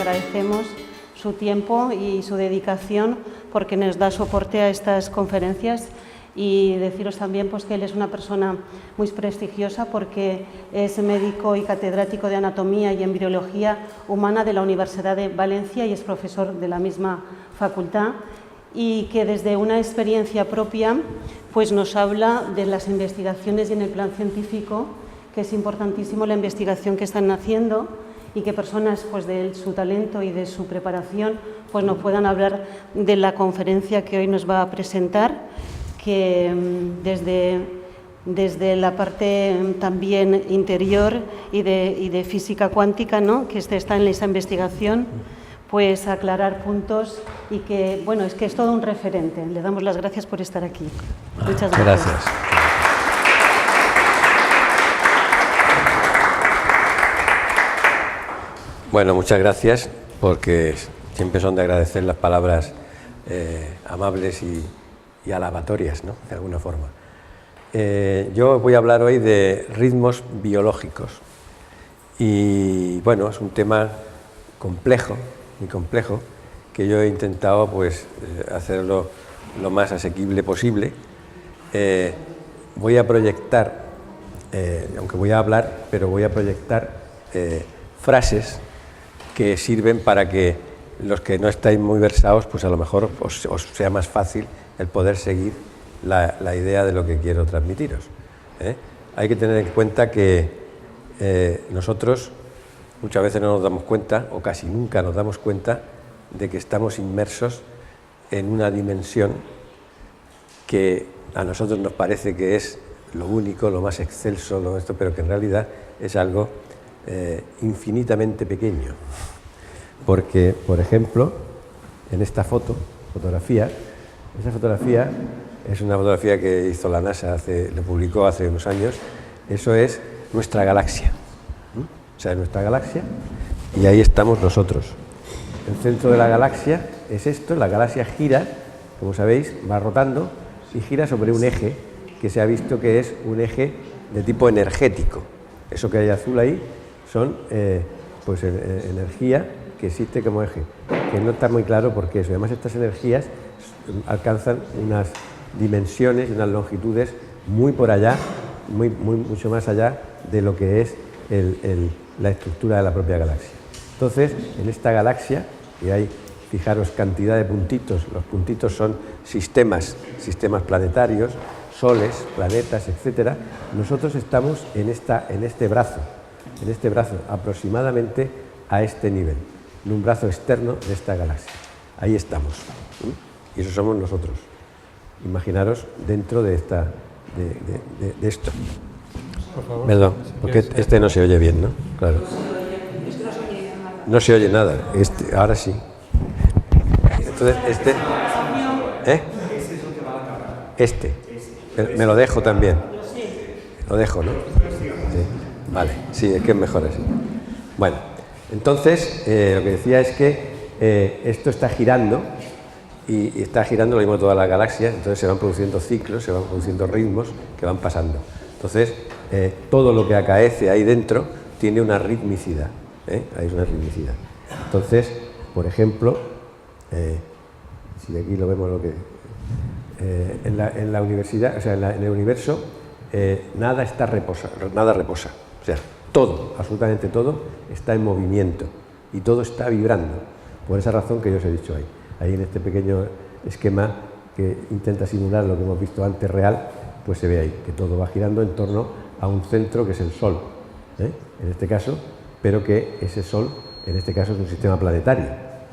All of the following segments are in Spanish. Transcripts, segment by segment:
agradecemos su tiempo y su dedicación porque nos da soporte a estas conferencias. Y deciros también pues, que él es una persona muy prestigiosa porque es médico y catedrático de Anatomía y Embriología Humana de la Universidad de Valencia y es profesor de la misma facultad, y que desde una experiencia propia pues, nos habla de las investigaciones y en el plan científico, que es importantísimo la investigación que están haciendo, y que personas pues, de su talento y de su preparación pues, nos puedan hablar de la conferencia que hoy nos va a presentar, que desde la parte también interior y de física cuántica, ¿no?, que está en esa investigación, pues aclarar puntos y que, bueno, es que es todo un referente. Le damos las gracias por estar aquí. Muchas gracias. Gracias. Bueno, muchas gracias, porque siempre son de agradecer las palabras amables y alabatorias, ¿no?, de alguna forma. Yo voy a hablar hoy de ritmos biológicos y, bueno, es un tema complejo, muy complejo, que yo he intentado pues, hacerlo lo más asequible posible. Voy a proyectar, aunque voy a hablar, pero voy a proyectar frases que sirven para que los que no estáis muy versados, pues a lo mejor os sea más fácil el poder seguir la idea de lo que quiero transmitiros. Hay que tener en cuenta que nosotros muchas veces no nos damos cuenta, o casi nunca nos damos cuenta, de que estamos inmersos en una dimensión que a nosotros nos parece que es lo único, lo más excelso, pero que en realidad es algo infinitamente pequeño. Porque, por ejemplo, en esta fotografía, esa fotografía es una fotografía que hizo la NASA, lo publicó hace unos años. Eso es nuestra galaxia. O sea, nuestra galaxia, y ahí estamos nosotros. El centro de la galaxia es esto, la galaxia gira, como sabéis, va rotando y gira sobre un eje que se ha visto que es un eje de tipo energético. Eso que hay azul ahí son pues, energía que existe como eje, que no está muy claro por qué eso. Además, estas energías alcanzan unas dimensiones y unas longitudes muy por allá, mucho más allá de lo que es la estructura de la propia galaxia. Entonces, en esta galaxia, y hay, fijaros, cantidad de puntitos, los puntitos son sistemas planetarios, soles, planetas, etcétera. Nosotros estamos en este brazo aproximadamente a este nivel, en un brazo externo de esta galaxia. Ahí estamos. Y eso somos nosotros. Imaginaros dentro de esto. Por favor, perdón, porque este no se oye bien, ¿no? Claro. No se oye nada. Ahora sí. Entonces, me lo dejo también. Lo dejo, ¿no? Sí. Vale, sí, es que es mejor así. Bueno, entonces, lo que decía es que esto está girando, y está girando lo mismo toda la galaxia, entonces se van produciendo ciclos, se van produciendo ritmos que van pasando. Entonces, todo lo que acaece ahí dentro tiene una ritmicidad. Hay una ritmicidad. Entonces, por ejemplo, si aquí lo vemos, en la universidad, o sea, en el universo, nada reposa. O sea, todo, absolutamente todo, está en movimiento y todo está vibrando. Por esa razón que yo os he dicho ahí. Ahí en este pequeño esquema que intenta simular lo que hemos visto antes real, pues se ve ahí que todo va girando en torno a un centro que es el Sol, en este caso, pero que ese Sol, en este caso, es un sistema planetario.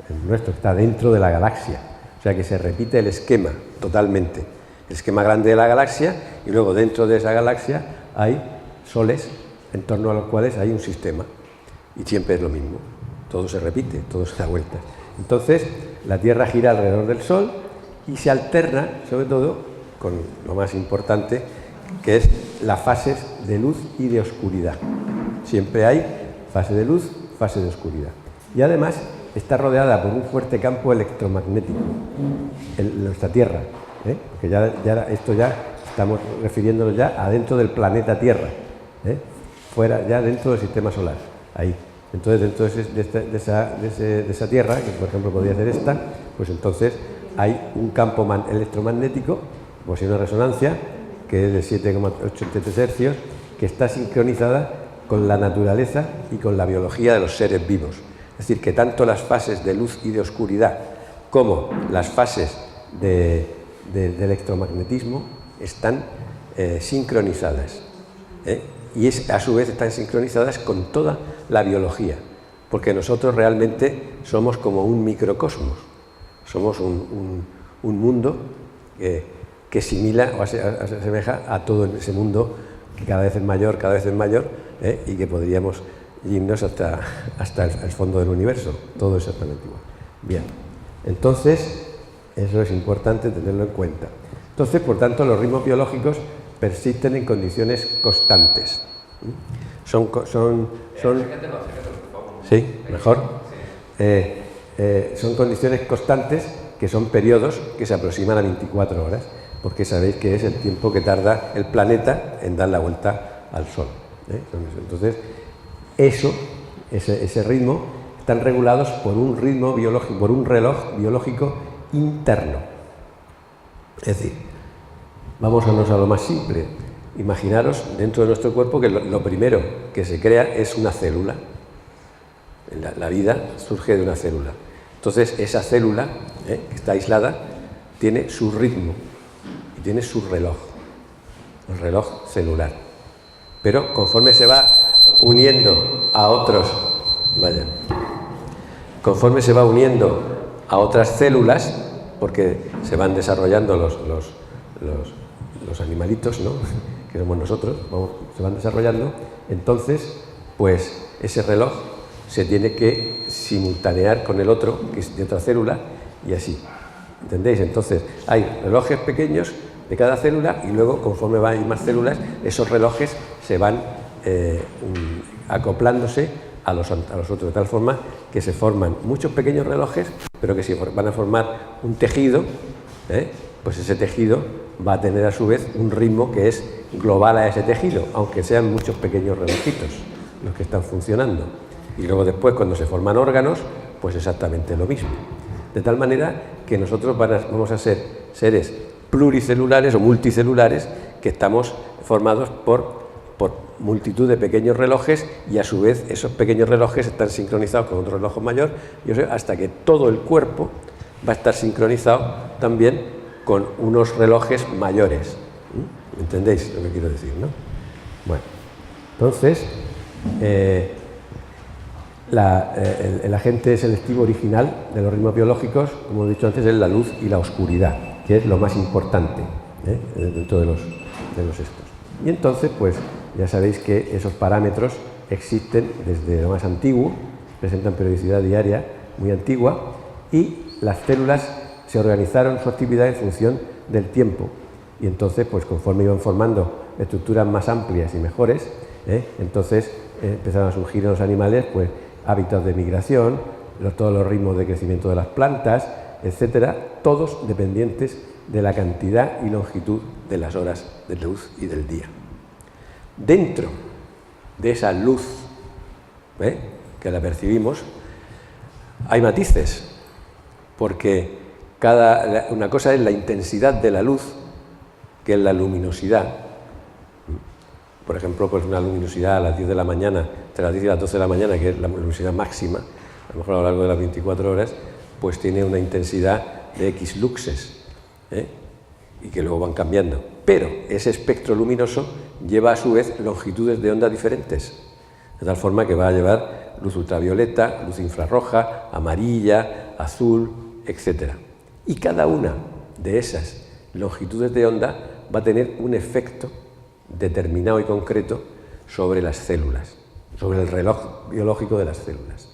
El nuestro está dentro de la galaxia, o sea que se repite el esquema totalmente. El esquema grande de la galaxia, y luego dentro de esa galaxia hay soles en torno a los cuales hay un sistema, y siempre es lo mismo. Todo se repite, todo se da vueltas. Entonces, la Tierra gira alrededor del Sol y se alterna, sobre todo, con lo más importante, que es las fases de luz y de oscuridad. Siempre hay fase de luz, fase de oscuridad. Y además está rodeada por un fuerte campo electromagnético, nuestra Tierra, porque esto ya estamos refiriéndonos ya adentro del planeta Tierra, fuera, ya dentro del sistema solar, ahí. Entonces, dentro de esa Tierra, que por ejemplo podría ser esta, pues entonces hay un campo electromagnético, como si una resonancia, que es de 7,83 hercios, que está sincronizada con la naturaleza y con la biología de los seres vivos. Es decir, que tanto las fases de luz y de oscuridad como las fases de electromagnetismo están sincronizadas, y a su vez están sincronizadas con toda la biología, porque nosotros realmente somos como un microcosmos, somos un mundo que simila o se asemeja a todo ese mundo que cada vez es mayor, y que podríamos irnos hasta el fondo del universo, todo exactamente igual. Bien, entonces eso es importante tenerlo en cuenta. Entonces, por tanto, los ritmos biológicos persisten en condiciones constantes. ¿Sí? ¿Mejor? Son condiciones constantes que son periodos que se aproximan a 24 horas, porque sabéis que es el tiempo que tarda el planeta en dar la vuelta al Sol. Entonces, ese ritmo, están regulados por un ritmo biológico, por un reloj biológico interno. Es decir, vámonos a lo más simple. Imaginaros dentro de nuestro cuerpo que lo primero que se crea es una célula. La vida surge de una célula. Entonces, esa célula, que está aislada, tiene su ritmo y tiene su reloj, el reloj celular. Pero conforme se va uniendo a otros, conforme se va uniendo a otras células, porque se van desarrollando los animalitos, ¿no?, que somos nosotros, se van desarrollando, entonces, pues ese reloj se tiene que simultanear con el otro, que es de otra célula, y así. ¿Entendéis? Entonces, hay relojes pequeños de cada célula y luego, conforme van a ir más células, esos relojes se van acoplándose a los otros, de tal forma que se forman muchos pequeños relojes, pero que si van a formar un tejido, pues ese tejido va a tener a su vez un ritmo que es global a ese tejido, aunque sean muchos pequeños relojitos los que están funcionando. Y luego después, cuando se forman órganos, pues exactamente lo mismo. De tal manera que nosotros vamos a ser seres pluricelulares o multicelulares que estamos formados por multitud de pequeños relojes, y a su vez esos pequeños relojes están sincronizados con otro reloj mayor, hasta que todo el cuerpo va a estar sincronizado también con unos relojes mayores. ¿Entendéis lo que quiero decir, no? Bueno, entonces, el agente selectivo original de los ritmos biológicos, como he dicho antes, es la luz y la oscuridad, que es lo más importante dentro de los estos. Y entonces, pues ya sabéis que esos parámetros existen desde lo más antiguo, presentan periodicidad diaria muy antigua, y las células se organizaron su actividad en función del tiempo. Y entonces, pues conforme iban formando estructuras más amplias y mejores, entonces empezaron a surgir en los animales pues hábitos de migración, todos los ritmos de crecimiento de las plantas, etcétera, todos dependientes de la cantidad y longitud de las horas de luz y del día. Dentro de esa luz que la percibimos, hay matices, porque una cosa es la intensidad de la luz, que es la luminosidad. Por ejemplo, pues una luminosidad a las 10 de la mañana, entre las 10 y las 12 de la mañana, que es la luminosidad máxima, a lo mejor a lo largo de las 24 horas, pues tiene una intensidad de X luxes, y que luego van cambiando. Pero ese espectro luminoso lleva a su vez longitudes de onda diferentes, de tal forma que va a llevar luz ultravioleta, luz infrarroja, amarilla, azul, etc. Y cada una de esas longitudes de onda va a tener un efecto determinado y concreto sobre las células, sobre el reloj biológico de las células.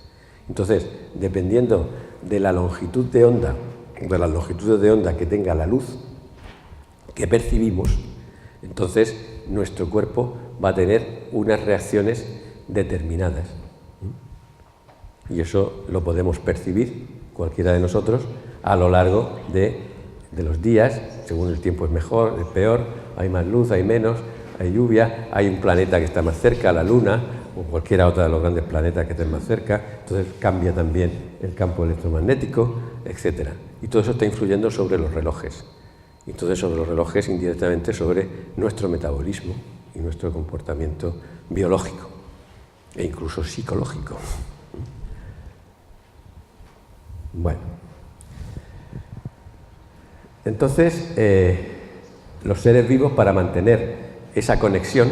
Entonces, dependiendo de la longitud de onda, de las longitudes de onda que tenga la luz que percibimos, entonces nuestro cuerpo va a tener unas reacciones determinadas. Y eso lo podemos percibir cualquiera de nosotros a lo largo de los días, según el tiempo es mejor, es peor, hay más luz, hay menos, hay lluvia, hay un planeta que está más cerca, la Luna, o cualquiera otra de los grandes planetas que estén más cerca, entonces cambia también el campo electromagnético, etc. Y todo eso está influyendo sobre los relojes. Y entonces sobre los relojes indirectamente sobre nuestro metabolismo y nuestro comportamiento biológico e incluso psicológico. Bueno, entonces los seres vivos, para mantener esa conexión,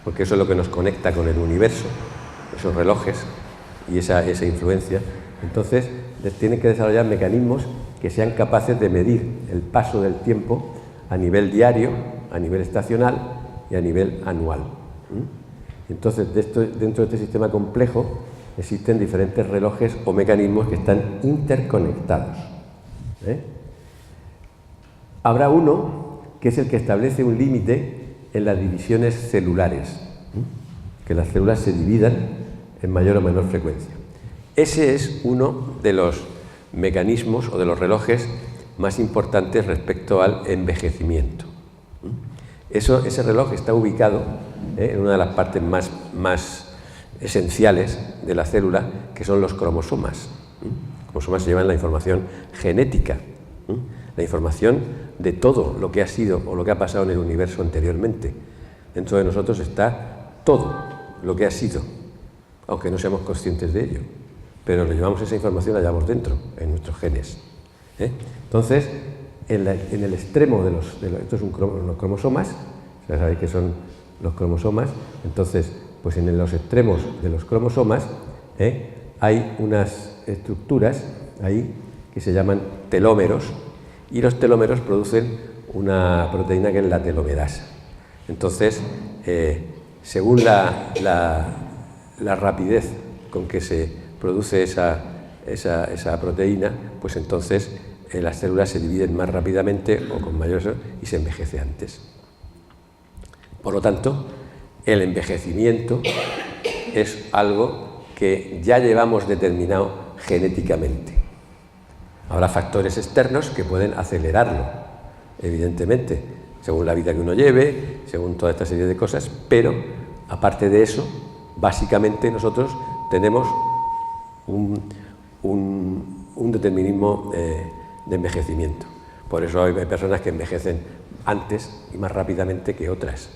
porque eso es lo que nos conecta con el universo, esos relojes y esa influencia, entonces tienen que desarrollar mecanismos que sean capaces de medir el paso del tiempo a nivel diario, a nivel estacional y a nivel anual. Entonces, dentro de este sistema complejo existen diferentes relojes o mecanismos que están interconectados. Habrá uno que es el que establece un límite en las divisiones celulares, que las células se dividan en mayor o menor frecuencia. Ese es uno de los mecanismos o de los relojes más importantes respecto al envejecimiento. Ese reloj está ubicado en una de las partes más esenciales de la célula, que son los cromosomas. Los cromosomas se llevan la información genética, la información de todo lo que ha sido o lo que ha pasado en el universo anteriormente. Dentro de nosotros está todo lo que ha sido, aunque no seamos conscientes de ello, pero lo llevamos, esa información la llevamos dentro, en nuestros genes. Entonces, en el extremo de estos son los cromosomas, ya sabéis que son los cromosomas, entonces, pues en los extremos de los cromosomas hay unas estructuras ahí que se llaman telómeros, y los telómeros producen una proteína que es la telomerasa. Entonces, según la rapidez con que se produce esa proteína, pues entonces las células se dividen más rápidamente o con mayor y se envejece antes. Por lo tanto, el envejecimiento es algo que ya llevamos determinado genéticamente. Habrá factores externos que pueden acelerarlo, evidentemente, según la vida que uno lleve, según toda esta serie de cosas, pero aparte de eso, básicamente nosotros tenemos un determinismo de envejecimiento. Por eso hay personas que envejecen antes y más rápidamente que otras,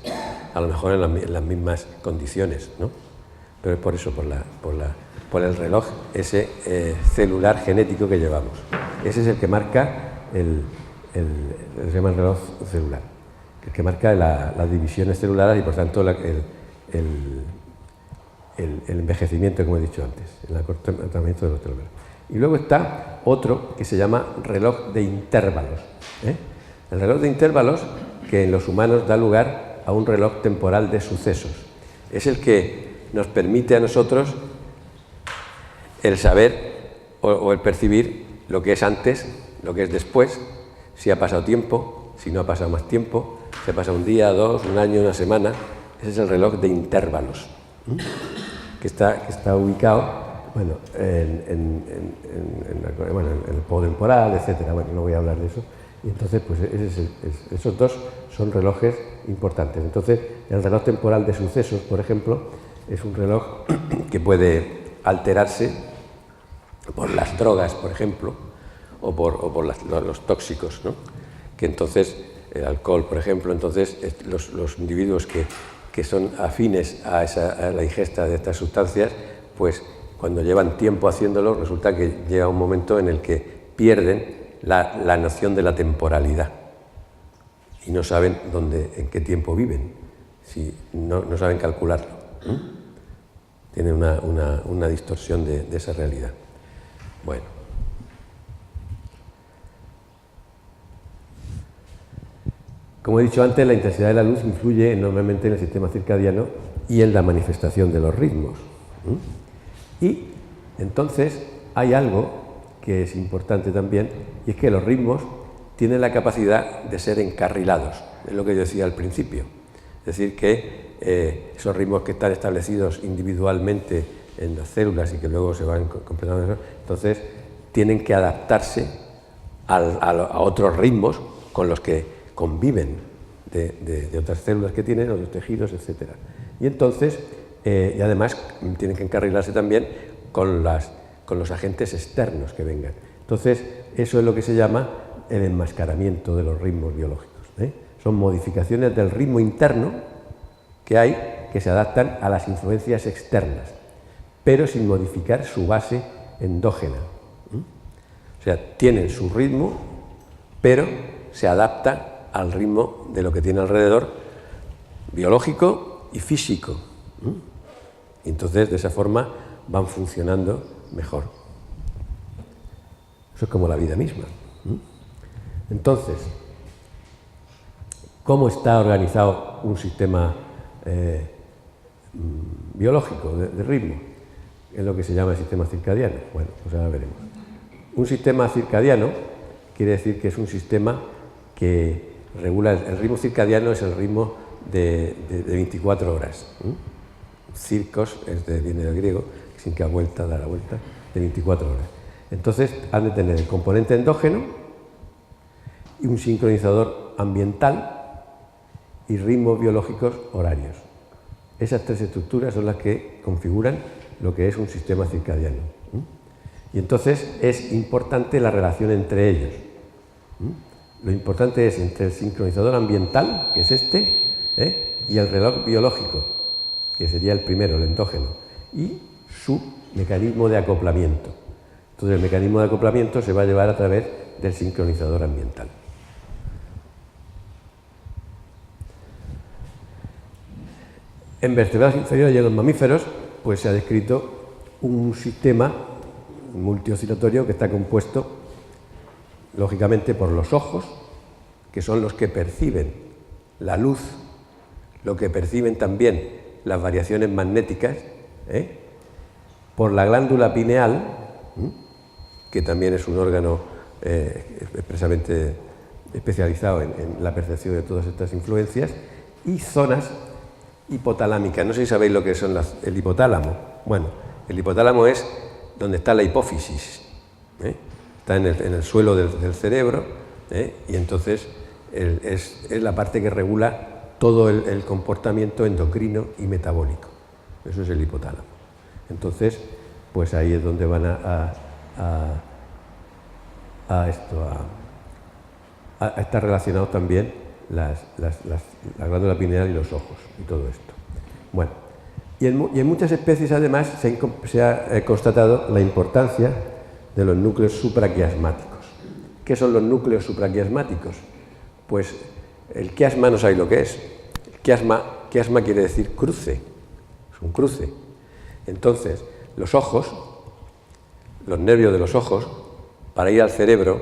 a lo mejor en las mismas condiciones, ¿no? Pero es por eso, por el reloj ese celular genético que llevamos. Ese es el que marca se llama el reloj celular, el que marca las divisiones celulares y por tanto el envejecimiento, como he dicho antes, el acortamiento de los telómeros. Y luego está otro que se llama reloj de intervalos. El reloj de intervalos, que en los humanos da lugar a un reloj temporal de sucesos. Es el que nos permite a nosotros el saber o el percibir lo que es antes, lo que es después, si ha pasado tiempo, si no ha pasado más tiempo, si ha pasado un día, dos, un año, una semana. Ese es el reloj de intervalos, que está ubicado en el podo temporal, etcétera. Bueno, no voy a hablar de eso. Y entonces, pues esos dos son relojes importantes. Entonces, el reloj temporal de sucesos, por ejemplo, es un reloj que puede alterarse por las drogas, por ejemplo, o por los tóxicos, ¿no? Que entonces, el alcohol, por ejemplo, entonces los individuos que son afines a la ingesta de estas sustancias, pues cuando llevan tiempo haciéndolo, resulta que llega un momento en el que pierden la noción de la temporalidad y no saben en qué tiempo viven, si no saben calcularlo. Tienen una distorsión de esa realidad. Bueno. Como he dicho antes, la intensidad de la luz influye enormemente en el sistema circadiano y en la manifestación de los ritmos. Y entonces hay algo que es importante también, y es que los ritmos tienen la capacidad de ser encarrilados, es lo que yo decía al principio. Es decir, que esos ritmos que están establecidos individualmente en las células y que luego se van completando, entonces tienen que adaptarse a otros ritmos con los que conviven de otras células que tienen, otros tejidos, etc. Y entonces y además tienen que encarrilarse también con los agentes externos que vengan. Entonces, eso es lo que se llama el enmascaramiento de los ritmos biológicos. Son modificaciones del ritmo interno que hay que se adaptan a las influencias externas, pero sin modificar su base endógena. O sea, tienen su ritmo, pero se adapta al ritmo de lo que tiene alrededor, biológico y físico. Y entonces, de esa forma, van funcionando mejor. Eso es como la vida misma. Entonces, ¿cómo está organizado un sistema biológico de ritmo? Es lo que se llama el sistema circadiano. Bueno, pues ahora veremos. Un sistema circadiano quiere decir que es un sistema que regula el ritmo circadiano, es el ritmo de 24 horas. Circos, viene del griego, significa vuelta, da la vuelta, de 24 horas. Entonces, han de tener el componente endógeno y un sincronizador ambiental y ritmos biológicos horarios. Esas tres estructuras son las que configuran lo que es un sistema circadiano. Y entonces es importante la relación entre ellos. Lo importante es entre el sincronizador ambiental, que es y el reloj biológico, que sería el primero, el endógeno, y su mecanismo de acoplamiento. Entonces el mecanismo de acoplamiento se va a llevar a través del sincronizador ambiental. En vertebrados inferiores y en los mamíferos, pues se ha descrito un sistema multioscilatorio que está compuesto, lógicamente, por los ojos, que son los que perciben la luz, lo que perciben también las variaciones magnéticas, por la glándula pineal, que también es un órgano expresamente especializado en la percepción de todas estas influencias, y zonas hipotalámicas. No sé si sabéis lo que son el hipotálamo. Bueno, el hipotálamo es donde está la hipófisis. Está en el suelo del cerebro, y entonces es la parte que regula todo el comportamiento endocrino y metabólico. Eso es el hipotálamo. Entonces, pues ahí es donde van a estar relacionados también la glándula pineal y los ojos y todo esto. Bueno, y en muchas especies además se ha constatado la importancia de los núcleos supraquiasmáticos. ¿Qué son los núcleos supraquiasmáticos? Pues el quiasma no sabéis lo que es. Quiasma quiere decir cruce, es un cruce. Entonces, los ojos, los nervios de los ojos, para ir al cerebro,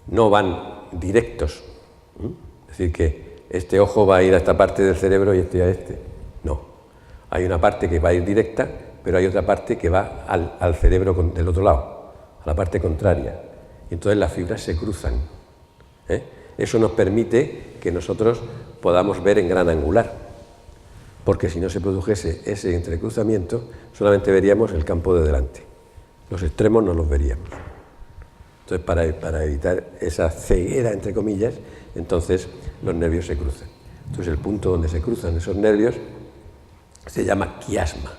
no van directos. Es decir, que este ojo va a ir a esta parte del cerebro y este a este. No. Hay una parte que va a ir directa, pero hay otra parte que va al cerebro del otro lado, a la parte contraria. Y entonces las fibras se cruzan. Eso nos permite que nosotros podamos ver en gran angular, porque si no se produjese ese entrecruzamiento, solamente veríamos el campo de delante. Los extremos no los veríamos. Entonces, para evitar esa ceguera, entre comillas, entonces los nervios se cruzan. Entonces, el punto donde se cruzan esos nervios se llama quiasma.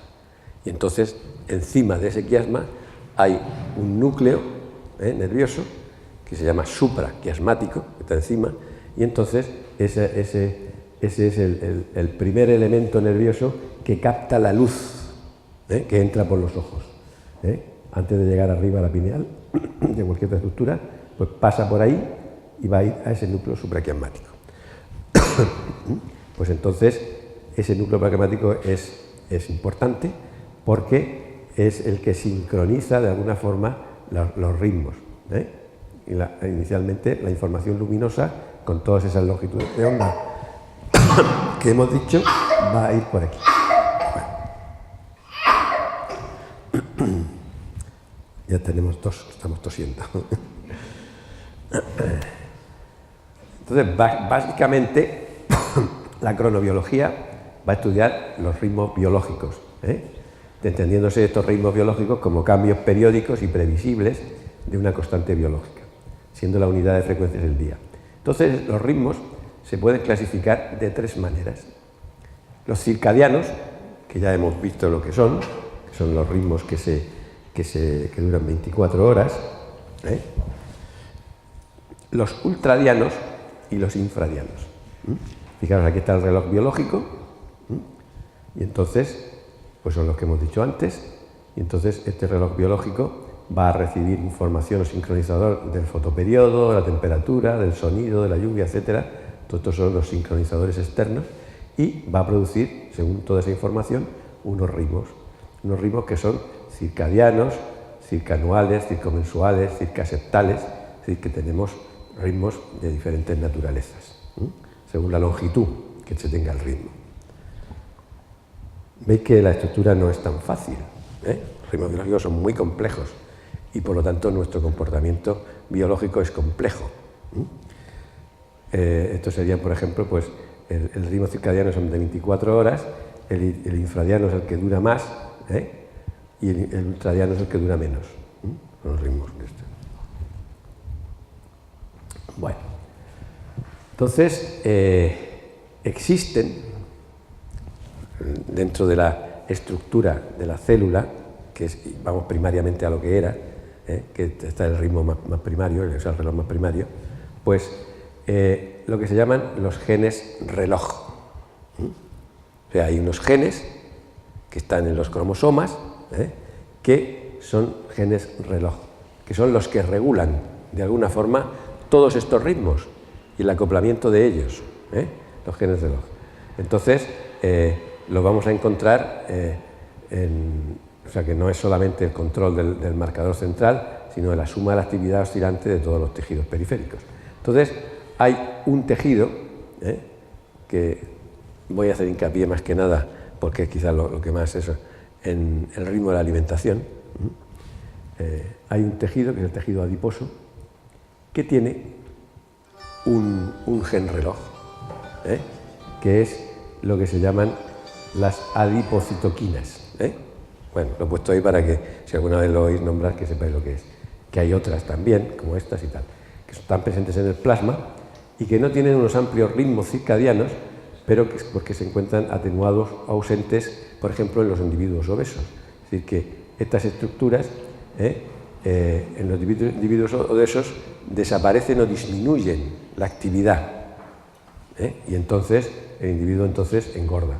Y entonces, encima de ese quiasma hay un núcleo nervioso que se llama supraquiasmático, que está encima, y entonces ese es el primer elemento nervioso que capta la luz que entra por los ojos. Antes de llegar arriba a la pineal, de cualquier otra estructura, pues pasa por ahí y va a ir a ese núcleo supraquiasmático. Pues entonces, ese núcleo supraquiasmático es importante porque es el que sincroniza de alguna forma los ritmos. Inicialmente la información luminosa con todas esas longitudes de onda que hemos dicho va a ir por aquí. Bueno. Ya tenemos tos, estamos tosiendo. Entonces, básicamente, la cronobiología va a estudiar los ritmos biológicos, entendiéndose estos ritmos biológicos como cambios periódicos y previsibles de una constante biológica, siendo la unidad de frecuencias el día. Entonces, los ritmos se pueden clasificar de tres maneras. Los circadianos, que ya hemos visto lo que son los ritmos que duran 24 horas, los ultradianos y los infradianos. Fijaros, aquí está el reloj biológico, y entonces, pues son los que hemos dicho antes, y entonces este reloj biológico va a recibir información o sincronizador del fotoperiodo, de la temperatura, del sonido, de la lluvia, etc. Todos estos son los sincronizadores externos, y va a producir, según toda esa información, unos ritmos que son circadianos, circanuales, circomensuales, circaseptales, es decir, que tenemos ritmos de diferentes naturalezas, según la longitud que se tenga el ritmo. Veis que la estructura no es tan fácil, Los ritmos biológicos son muy complejos y por lo tanto nuestro comportamiento biológico es complejo. Estos serían, por ejemplo, pues el ritmo circadiano son de 24 horas, el infradiano es el que dura más, y el ultradiano es el que dura menos. Son los ritmos de este. Bueno, entonces existen dentro de la estructura de la célula, que es, vamos primariamente a lo que era, que está el ritmo más primario, o sea, el reloj más primario, pues lo que se llaman los genes reloj. O sea, hay unos genes que están en los cromosomas, que son genes reloj, que son los que regulan de alguna forma todos estos ritmos y el acoplamiento de ellos, los genes reloj. Entonces, lo vamos a encontrar o sea, que no es solamente el control del marcador central, sino de la suma de la actividad oscilante de todos los tejidos periféricos. Entonces, hay un tejido, que voy a hacer hincapié más que nada, porque es quizás lo que más es en el ritmo de la alimentación. Hay un tejido, que es el tejido adiposo, que tiene un gen reloj, que es lo que se llaman las adipocitoquinas. Bueno, lo he puesto ahí para que, si alguna vez lo oís nombrar, que sepáis lo que es. Que hay otras también, como estas y tal, que están presentes en el plasma y que no tienen unos amplios ritmos circadianos, pero que porque se encuentran atenuados o ausentes, por ejemplo, en los individuos obesos. Es decir, que estas estructuras en los individuos obesos desaparecen o disminuyen la actividad, y entonces el individuo engorda.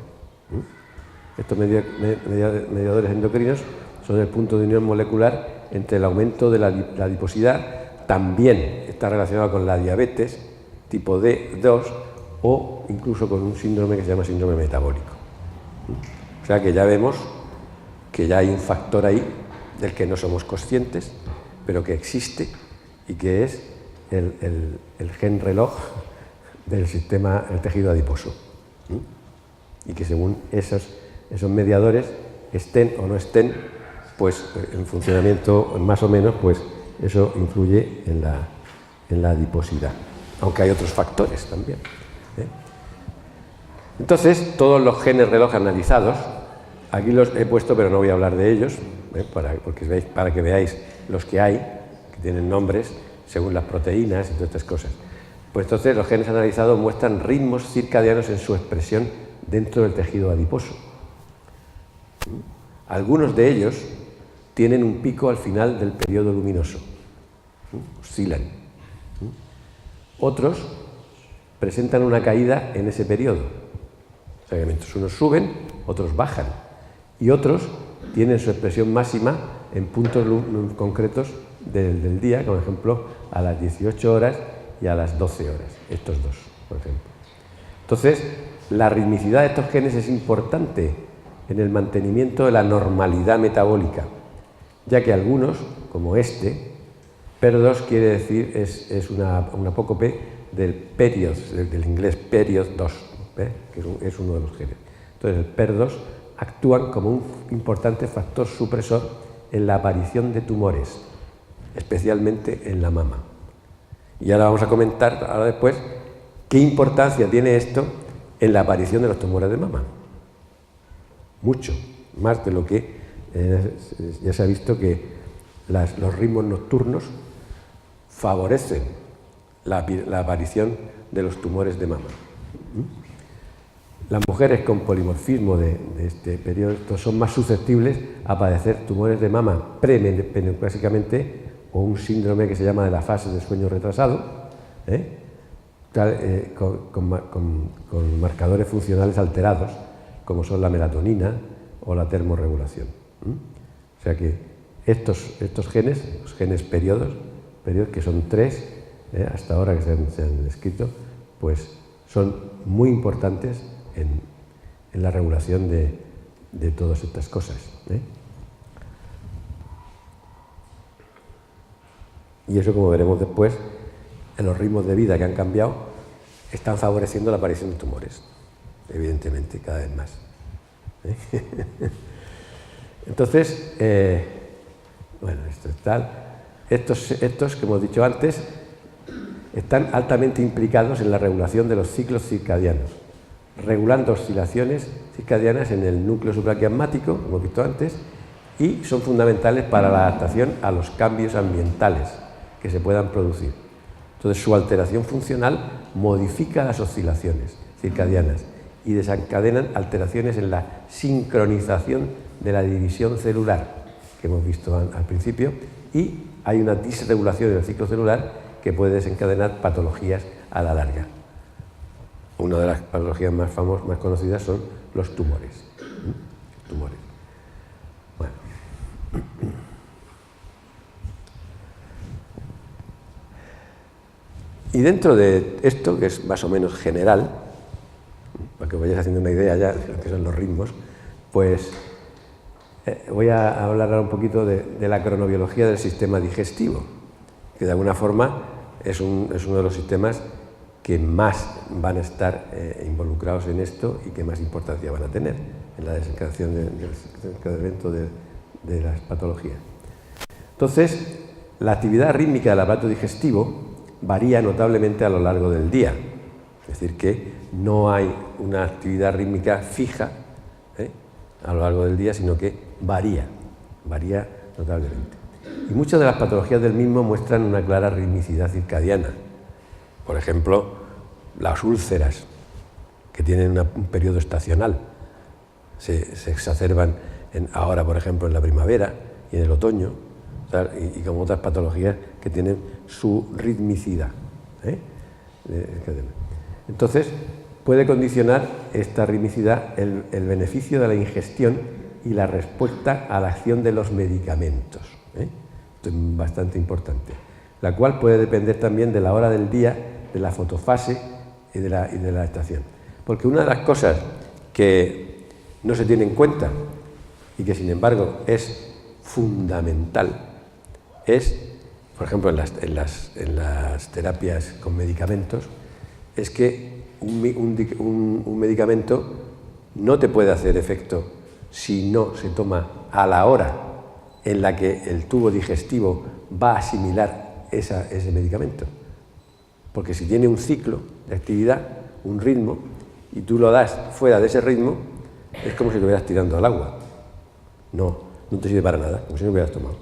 Estos mediadores endocrinos son el punto de unión molecular entre el aumento de la adiposidad, también está relacionado con la diabetes tipo D2 o incluso con un síndrome que se llama síndrome metabólico. O sea que ya vemos que ya hay un factor ahí del que no somos conscientes, pero que existe y que es el gen reloj del sistema, el tejido adiposo. Y que según esos mediadores estén o no estén, pues en funcionamiento más o menos, pues eso influye en la adiposidad, aunque hay otros factores también. Entonces, todos los genes reloj analizados, aquí los he puesto, pero no voy a hablar de ellos, para que veáis los que hay, que tienen nombres según las proteínas y todas estas cosas. Pues entonces los genes analizados muestran ritmos circadianos en su expresión dentro del tejido adiposo. Algunos de ellos tienen un pico al final del periodo luminoso, oscilan. Otros presentan una caída en ese periodo. O sea, que unos suben, otros bajan. Y otros tienen su expresión máxima en puntos concretos del día, como ejemplo a las 18 horas y a las 12 horas, estos dos, por ejemplo. Entonces, la ritmicidad de estos genes es importante en el mantenimiento de la normalidad metabólica, ya que algunos, como este, PER2 quiere decir, es una apócope del period, del inglés period 2, que es uno de los genes. Entonces, el PER2 actúan como un importante factor supresor en la aparición de tumores, especialmente en la mama. Y ahora vamos a comentar, ahora después, qué importancia tiene esto en la aparición de los tumores de mama. Mucho, más de lo que ya se ha visto que los ritmos nocturnos favorecen la aparición de los tumores de mama. Las mujeres con polimorfismo de este periodo son más susceptibles a padecer tumores de mama premenopáusicamente o un síndrome que se llama de la fase de sueño retrasado, con marcadores funcionales alterados, como son la melatonina o la termorregulación. O sea que estos genes, los genes periodos que son 3, hasta ahora que se han descrito, pues son muy importantes en la regulación de todas estas cosas. Y eso, como veremos después, en los ritmos de vida que han cambiado, están favoreciendo la aparición de tumores, evidentemente, cada vez más. Entonces, bueno, esto es tal. Estos, que hemos dicho antes, están altamente implicados en la regulación de los ciclos circadianos, regulando oscilaciones circadianas en el núcleo supraquiasmático, como hemos visto antes, y son fundamentales para la adaptación a los cambios ambientales que se puedan producir. Entonces, su alteración funcional modifica las oscilaciones circadianas y desencadenan alteraciones en la sincronización de la división celular, que hemos visto al principio, y hay una disregulación del ciclo celular que puede desencadenar patologías a la larga. Una de las patologías más famosas, más conocidas, son los tumores. Bueno. Y dentro de esto, que es más o menos general, para que vayáis haciendo una idea ya de lo que son los ritmos, pues voy a hablar ahora un poquito de la cronobiología del sistema digestivo, que de alguna forma es uno de los sistemas que más van a estar involucrados en esto y que más importancia van a tener en la desencadenación de las patologías. Entonces, la actividad rítmica del aparato digestivo varía notablemente a lo largo del día, es decir, que no hay una actividad rítmica fija a lo largo del día, sino que varía notablemente. Y muchas de las patologías del mismo muestran una clara ritmicidad circadiana. Por ejemplo, las úlceras, que tienen un periodo estacional, se exacerban ahora, por ejemplo, en la primavera y en el otoño, y como otras patologías que tienen su ritmicidad. Entonces, puede condicionar esta ritmicidad el beneficio de la ingestión y la respuesta a la acción de los medicamentos. Esto es bastante importante, la cual puede depender también de la hora del día, de la fotofase y de la estación. Porque una de las cosas que no se tiene en cuenta y que sin embargo es fundamental es, por ejemplo, en las terapias con medicamentos, es que un medicamento no te puede hacer efecto si no se toma a la hora en la que el tubo digestivo va a asimilar ese medicamento. Porque si tiene un ciclo de actividad, un ritmo, y tú lo das fuera de ese ritmo, es como si lo hubieras tirando al agua. No te sirve para nada, como si no lo hubieras tomado.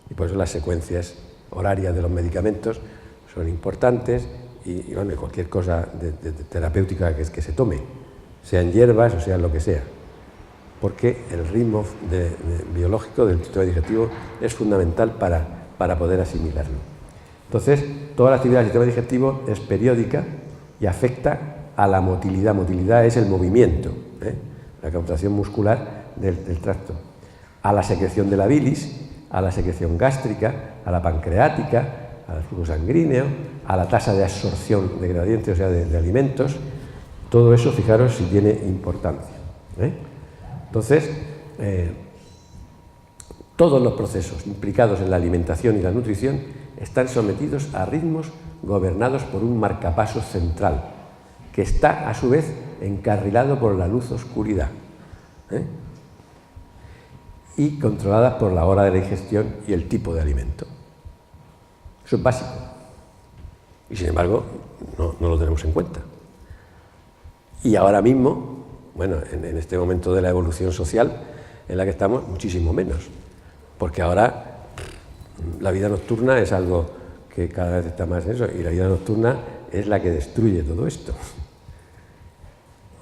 Y por eso las secuencias horarias de los medicamentos son importantes y bueno, cualquier cosa de terapéutica que se tome, sean hierbas o sea lo que sea, porque el ritmo biológico del sistema digestivo es fundamental para poder asimilarlo. Entonces, toda la actividad del sistema digestivo es periódica y afecta a la motilidad. Motilidad es el movimiento, la contracción muscular del tracto, a la secreción de la bilis, a la secreción gástrica, a la pancreática, al flujo sanguíneo, a la tasa de absorción de gradientes, o sea, de alimentos. Todo eso, fijaros si tiene importancia. Entonces, todos los procesos implicados en la alimentación y la nutrición están sometidos a ritmos gobernados por un marcapasos central, que está, a su vez, encarrilado por la luz-oscuridad, y controlada por la hora de la ingestión y el tipo de alimento. Eso es básico. Y sin embargo, no lo tenemos en cuenta. Y ahora mismo, bueno, en este momento de la evolución social en la que estamos, muchísimo menos. Porque ahora la vida nocturna es algo que cada vez está más en eso, y la vida nocturna es la que destruye todo esto.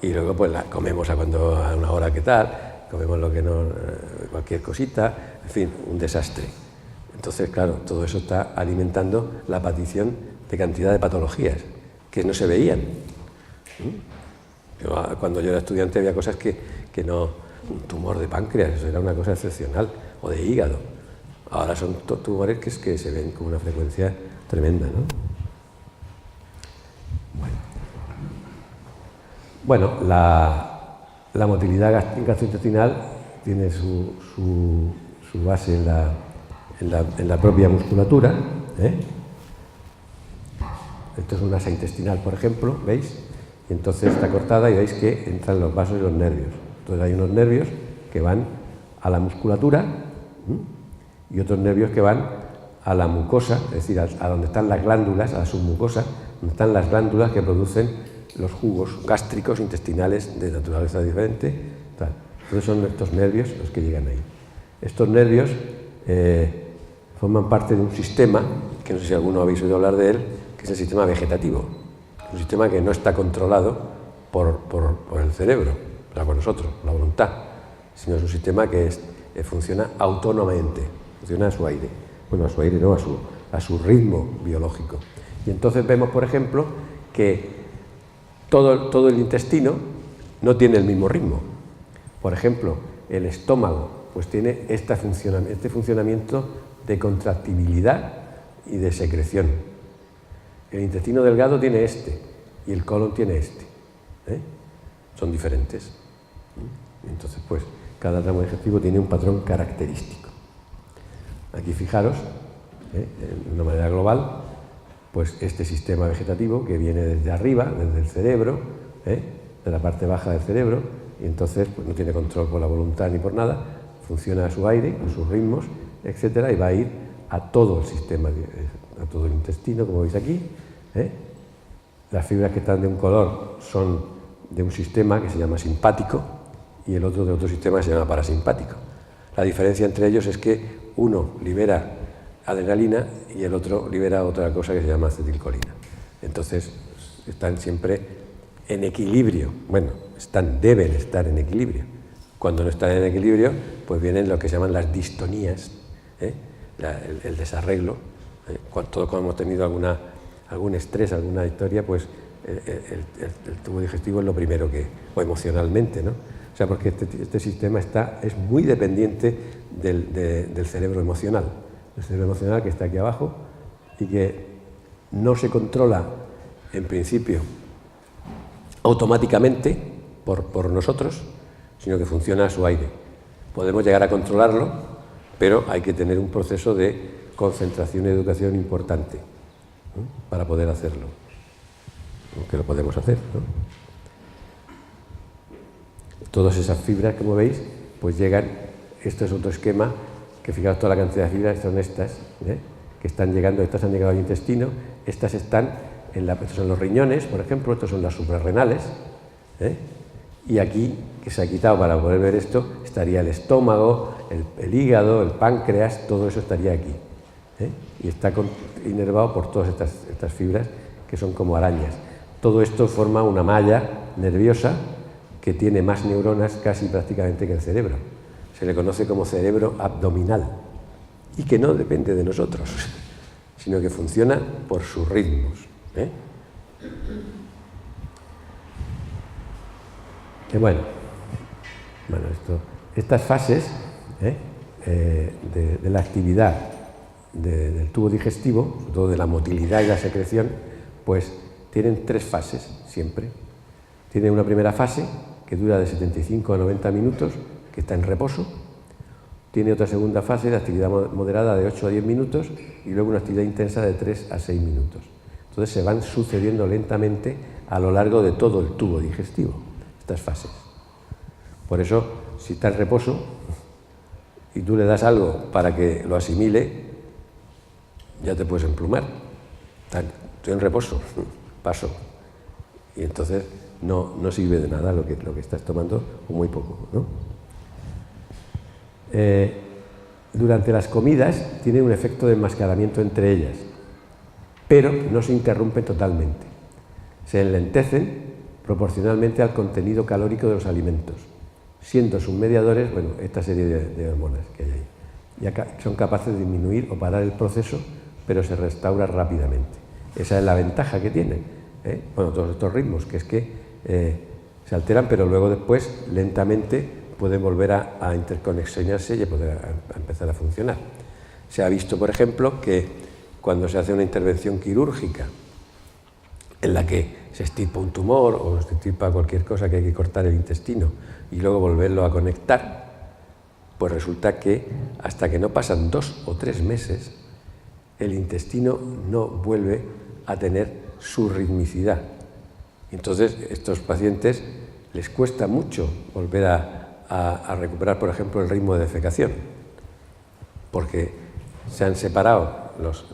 y luego pues la comemos a una hora que tal, comemos lo que no, cualquier cosita, en fin, un desastre. Entonces, claro, todo eso está alimentando la aparición de cantidad de patologías que no se veían. Cuando yo era estudiante había cosas que no, un tumor de páncreas, eso era una cosa excepcional, o de hígado. Ahora son tumores que se ven con una frecuencia tremenda, ¿no? Bueno, la motilidad gastrointestinal tiene su base en la propia musculatura, ¿eh? Esto es una masa intestinal, por ejemplo, ¿veis? Y entonces está cortada y veis que entran los vasos y los nervios. Entonces hay unos nervios que van a la musculatura y otros nervios que van a la mucosa, es decir, a donde están las glándulas, a la submucosa, donde están las glándulas que producen los jugos gástricos intestinales de naturaleza diferente. Tal. Entonces son estos nervios los que llegan ahí. Estos nervios forman parte de un sistema, que no sé si alguno habéis oído hablar de él, que es el sistema vegetativo. Un sistema que no está controlado por el cerebro, o sea, por nosotros, la voluntad, sino es un sistema que funciona autónomamente, funciona a su aire. Bueno, a su aire no, a su ritmo biológico. Y entonces vemos, por ejemplo, que todo el intestino no tiene el mismo ritmo. Por ejemplo, el estómago pues tiene este funcionamiento de contractibilidad y de secreción. El intestino delgado tiene este y el colon tiene este. Son diferentes. Entonces, pues, cada tramo digestivo tiene un patrón característico. Aquí fijaros, de una manera global, pues este sistema vegetativo que viene desde arriba, desde el cerebro, de la parte baja del cerebro, y entonces pues, no tiene control por la voluntad ni por nada, funciona a su aire, con sus ritmos, etcétera, y va a ir a todo el sistema, a todo el intestino, como veis aquí. Las fibras que están de un color son de un sistema que se llama simpático y el otro de otro sistema que se llama parasimpático. La diferencia entre ellos es que uno libera adrenalina y el otro libera otra cosa que se llama acetilcolina. Entonces, están siempre en equilibrio. Bueno, deben estar en equilibrio. Cuando no están en equilibrio, pues vienen lo que se llaman las distonías, el desarreglo. Todos cuando hemos tenido algún estrés, alguna historia, pues el tubo digestivo es lo primero o emocionalmente, ¿no? O sea, porque este sistema es muy dependiente del cerebro emocional. El cerebro emocional que está aquí abajo y que no se controla en principio automáticamente por nosotros, sino que funciona a su aire. Podemos llegar a controlarlo, pero hay que tener un proceso de concentración y educación importante, ¿no? Para poder hacerlo, aunque lo podemos hacer, ¿no? Todas esas fibras, como veis, pues llegan. Esto es otro esquema, que fijaos toda la cantidad de fibras, son estas, que están llegando, estas han llegado al intestino, estas están estos son los riñones, por ejemplo, estos son las suprarrenales, y aquí, que se ha quitado para poder ver esto, estaría el estómago, el hígado, el páncreas, todo eso estaría aquí, y está inervado por todas estas fibras que son como arañas. Todo esto forma una malla nerviosa que tiene más neuronas casi prácticamente que el cerebro. Se le conoce como cerebro abdominal y que no depende de nosotros, sino que funciona por sus ritmos. Bueno, estas fases de la actividad del tubo digestivo, sobre todo de la motilidad y la secreción, pues tienen tres fases siempre. Tiene una primera fase que dura de 75 a 90 minutos, que está en reposo. Tiene otra segunda fase de actividad moderada de 8 a 10 minutos y luego una actividad intensa de 3 a 6 minutos. Entonces se van sucediendo lentamente a lo largo de todo el tubo digestivo, estas fases. Por eso, si está en reposo y tú le das algo para que lo asimile, ya te puedes emplumar. Estoy en reposo, paso. Y entonces no sirve de nada lo que estás tomando, o muy poco, ¿no? Durante las comidas tiene un efecto de enmascaramiento entre ellas, pero no se interrumpen totalmente. Se enlentecen proporcionalmente al contenido calórico de los alimentos, siendo sus mediadores, bueno, esta serie de hormonas que hay ahí. Y son capaces de disminuir o parar el proceso, pero se restaura rápidamente. Esa es la ventaja que tienen, bueno, todos estos ritmos, que es que se alteran, pero luego después, lentamente, pueden volver a interconexionarse y a poder a empezar a funcionar. Se ha visto, por ejemplo, que cuando se hace una intervención quirúrgica en la que se extirpa un tumor o se extirpa cualquier cosa que hay que cortar el intestino y luego volverlo a conectar, pues resulta que hasta que no pasan 2 o 3 meses, el intestino no vuelve a tener su ritmicidad. Entonces, a estos pacientes les cuesta mucho volver a recuperar, por ejemplo, el ritmo de defecación, porque se han separado las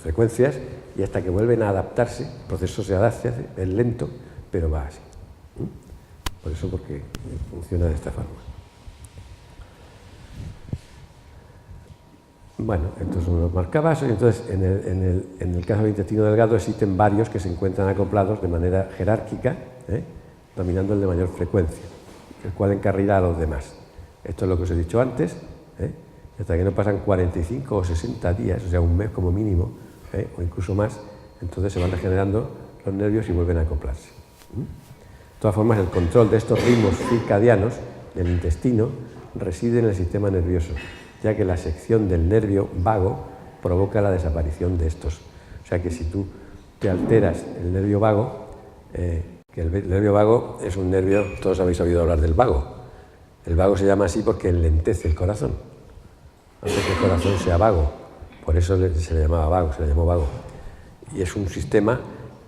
frecuencias y hasta que vuelven a adaptarse, el proceso se adapta, es lento, pero va así. Por eso, porque funciona de esta forma. Bueno, entonces uno marcaba eso, y entonces en el caso del intestino delgado existen varios que se encuentran acoplados de manera jerárquica, dominando el de mayor frecuencia, el cual encarrila a los demás. Esto es lo que os he dicho antes, hasta que no pasan 45 o 60 días, o sea, un mes como mínimo, o incluso más, entonces se van regenerando los nervios y vuelven a acoplarse. De todas formas, el control de estos ritmos circadianos del intestino reside en el sistema nervioso, ya que la sección del nervio vago provoca la desaparición de estos. O sea que si tú te alteras el nervio vago, que el nervio vago es un nervio, todos habéis oído hablar del vago. El vago se llama así porque enlentece el corazón, hace que el corazón sea vago, por eso se le llamaba vago, se le llamó vago. Y es un sistema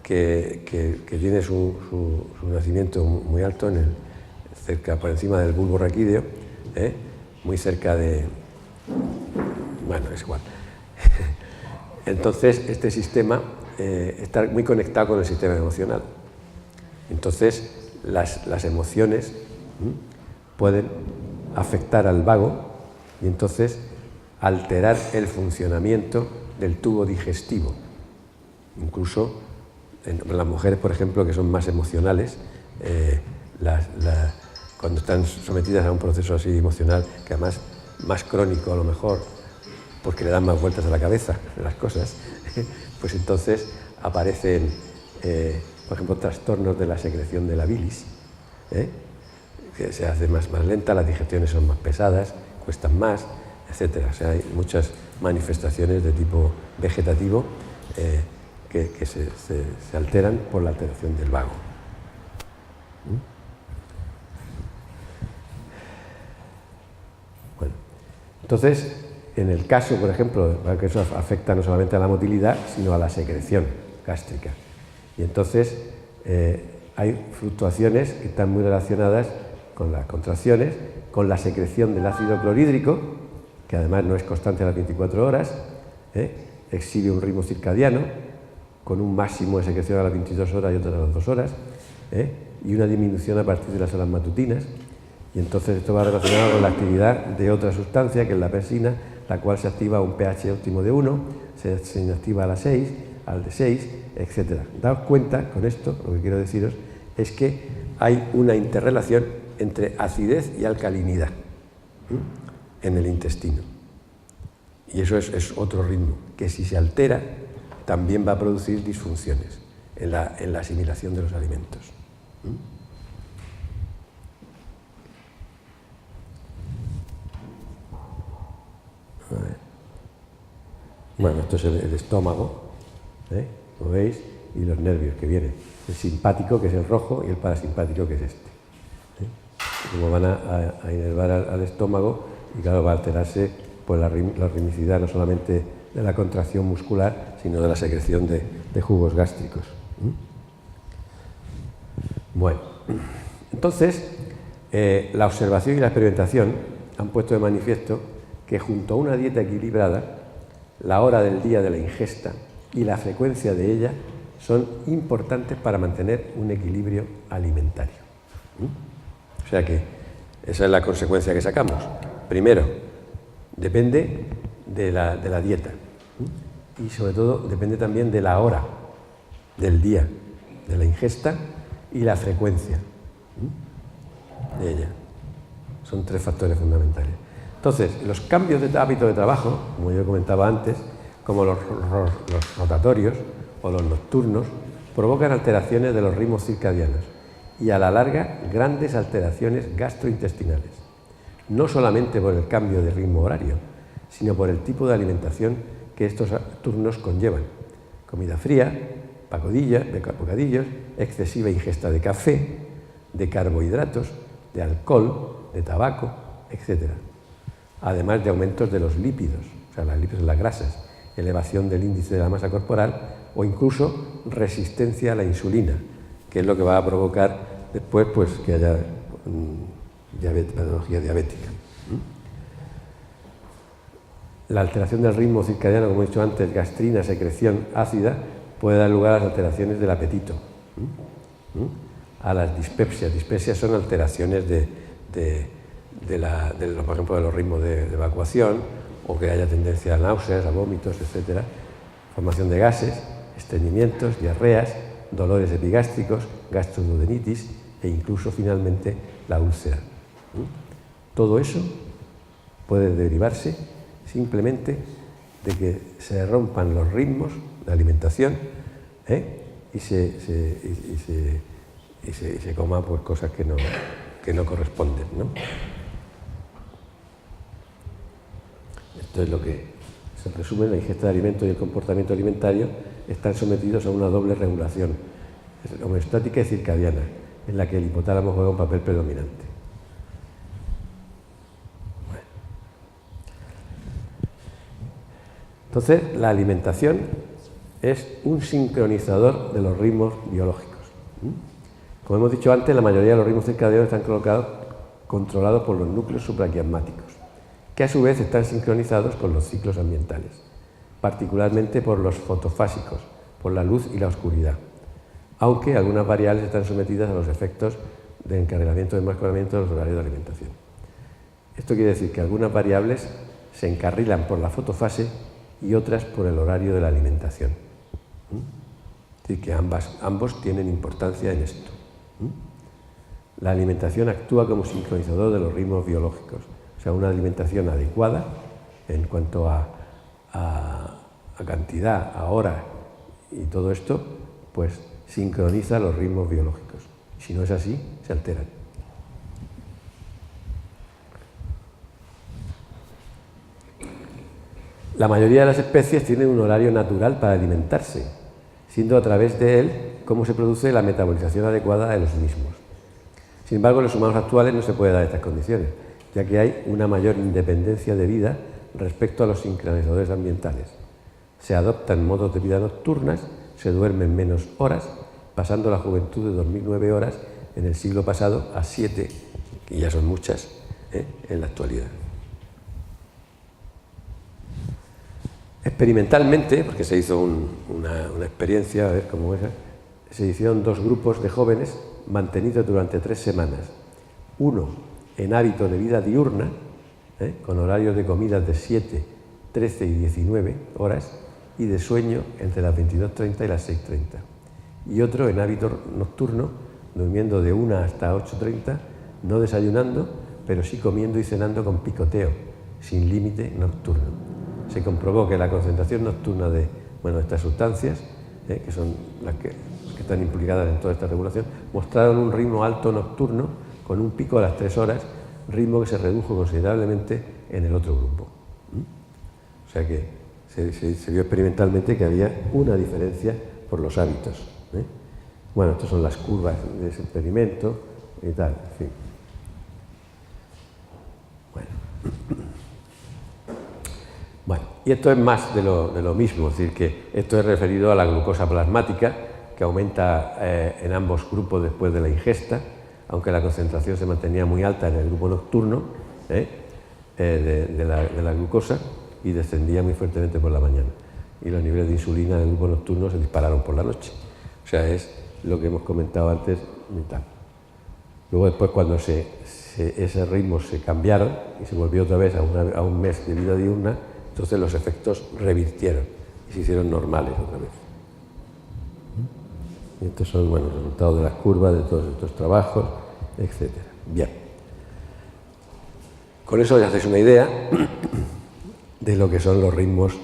que tiene su nacimiento muy alto, cerca, por encima del bulbo raquídeo, muy cerca de... Bueno, es igual. Entonces, este sistema está muy conectado con el sistema emocional. Entonces, las emociones pueden afectar al vago y entonces alterar el funcionamiento del tubo digestivo. Incluso en las mujeres, por ejemplo, que son más emocionales, cuando están sometidas a un proceso así emocional, que además más crónico a lo mejor, porque le dan más vueltas a la cabeza las cosas, pues entonces aparecen, por ejemplo, trastornos de la secreción de la bilis, que se hace más lenta, las digestiones son más pesadas, cuestan más, etc. O sea, hay muchas manifestaciones de tipo vegetativo que se alteran por la alteración del vago. Bueno, entonces, en el caso, por ejemplo, que eso afecta no solamente a la motilidad, sino a la secreción gástrica. Y entonces hay fluctuaciones que están muy relacionadas con las contracciones, con la secreción del ácido clorhídrico, que además no es constante a las 24 horas, exhibe un ritmo circadiano, con un máximo de secreción a las 22 horas y otras a las 2 horas, y una disminución a partir de las horas matutinas. Y entonces esto va relacionado con la actividad de otra sustancia, que es la persina, la cual se activa a un pH óptimo de 1, se inactiva a las 6, al de 6, etc. Daos cuenta con esto, lo que quiero deciros es que hay una interrelación entre acidez y alcalinidad en el intestino. Y eso es otro ritmo, que si se altera, también va a producir disfunciones en la asimilación de los alimentos. Bueno, esto es el estómago, como veis, y los nervios que vienen. El simpático, que es el rojo, y el parasimpático, que es este. Como van a inervar al estómago, y claro, va a alterarse pues, la ritmicidad no solamente de la contracción muscular, sino de la secreción de jugos gástricos. Bueno, entonces, la observación y la experimentación han puesto de manifiesto que junto a una dieta equilibrada, la hora del día de la ingesta y la frecuencia de ella son importantes para mantener un equilibrio alimentario. O sea que esa es la consecuencia que sacamos. Primero, depende de la dieta y sobre todo depende también de la hora del día de la ingesta y la frecuencia de ella. Son 3 factores fundamentales. Entonces, los cambios de hábito de trabajo, como yo comentaba antes, como los rotatorios o los nocturnos, provocan alteraciones de los ritmos circadianos y a la larga grandes alteraciones gastrointestinales, no solamente por el cambio de ritmo horario, sino por el tipo de alimentación que estos turnos conllevan. Comida fría, bocadillos, excesiva ingesta de café, de carbohidratos, de alcohol, de tabaco, etc. Además de aumentos de los lípidos, o sea, los lípidos, las grasas, elevación del índice de la masa corporal o incluso resistencia a la insulina, que es lo que va a provocar después pues, que haya patología diabética. La alteración del ritmo circadiano, como he dicho antes, gastrina, secreción ácida, puede dar lugar a las alteraciones del apetito, a las dispepsias. Dispepsias son alteraciones por ejemplo, de los ritmos de evacuación, o que haya tendencia a náuseas, a vómitos, etc. Formación de gases, estreñimientos, diarreas, dolores epigástricos, gastroduodenitis e incluso finalmente la úlcera. Todo eso puede derivarse simplemente de que se rompan los ritmos de alimentación y se coma pues, cosas que no corresponden, ¿no? Esto es lo que se resume: la ingesta de alimentos y el comportamiento alimentario están sometidos a una doble regulación, homeostática y circadiana, en la que el hipotálamo juega un papel predominante. Bueno. Entonces, la alimentación es un sincronizador de los ritmos biológicos. Como hemos dicho antes, la mayoría de los ritmos circadianos están controlados por los núcleos supraquiasmáticos, que a su vez están sincronizados con los ciclos ambientales, particularmente por los fotofásicos, por la luz y la oscuridad, aunque algunas variables están sometidas a los efectos de encarrilamiento y desmascaramiento de los horarios de alimentación. Esto quiere decir que algunas variables se encarrilan por la fotofase y otras por el horario de la alimentación. Es decir, que ambos tienen importancia en esto. La alimentación actúa como sincronizador de los ritmos biológicos. O sea, una alimentación adecuada en cuanto a cantidad, a hora y todo esto, pues sincroniza los ritmos biológicos. Y si no es así, se alteran. La mayoría de las especies tienen un horario natural para alimentarse, siendo a través de él cómo se produce la metabolización adecuada de los mismos. Sin embargo, en los humanos actuales no se puede dar estas condiciones, ya que hay una mayor independencia de vida respecto a los sincronizadores ambientales. Se adoptan modos de vida nocturnas, se duermen menos horas, pasando la juventud de dormir 9 horas en el siglo pasado a 7, que ya son muchas, en la actualidad. Experimentalmente, porque se hizo una experiencia, a ver cómo era, se hicieron 2 grupos de jóvenes mantenidos durante 3 semanas. Uno en hábito de vida diurna, con horarios de comidas de 7, 13 y 19 horas, y de sueño entre las 22:30 y las 6:30. Y otro en hábito nocturno, durmiendo de 1 hasta 8:30, no desayunando, pero sí comiendo y cenando con picoteo, sin límite nocturno. Se comprobó que la concentración nocturna de estas sustancias, que son las que están implicadas en toda esta regulación, mostraron un ritmo alto nocturno con un pico a las 3 horas, ritmo que se redujo considerablemente en el otro grupo. O sea que se vio experimentalmente que había una diferencia por los hábitos. Bueno, estas son las curvas de ese experimento y tal, en fin. Bueno, y esto es más de lo mismo, es decir, que esto es referido a la glucosa plasmática, que aumenta en ambos grupos después de la ingesta, aunque la concentración se mantenía muy alta en el grupo nocturno de la glucosa y descendía muy fuertemente por la mañana. Y los niveles de insulina del grupo nocturno se dispararon por la noche. O sea, es lo que hemos comentado antes y tal. Luego después, cuando esos ritmos se cambiaron y se volvió otra vez a un mes de vida diurna, entonces los efectos revirtieron y se hicieron normales otra vez. Y estos son, bueno, resultados de las curvas, de todos estos trabajos, etc. Bien. Con eso ya hacéis una idea de lo que son los ritmos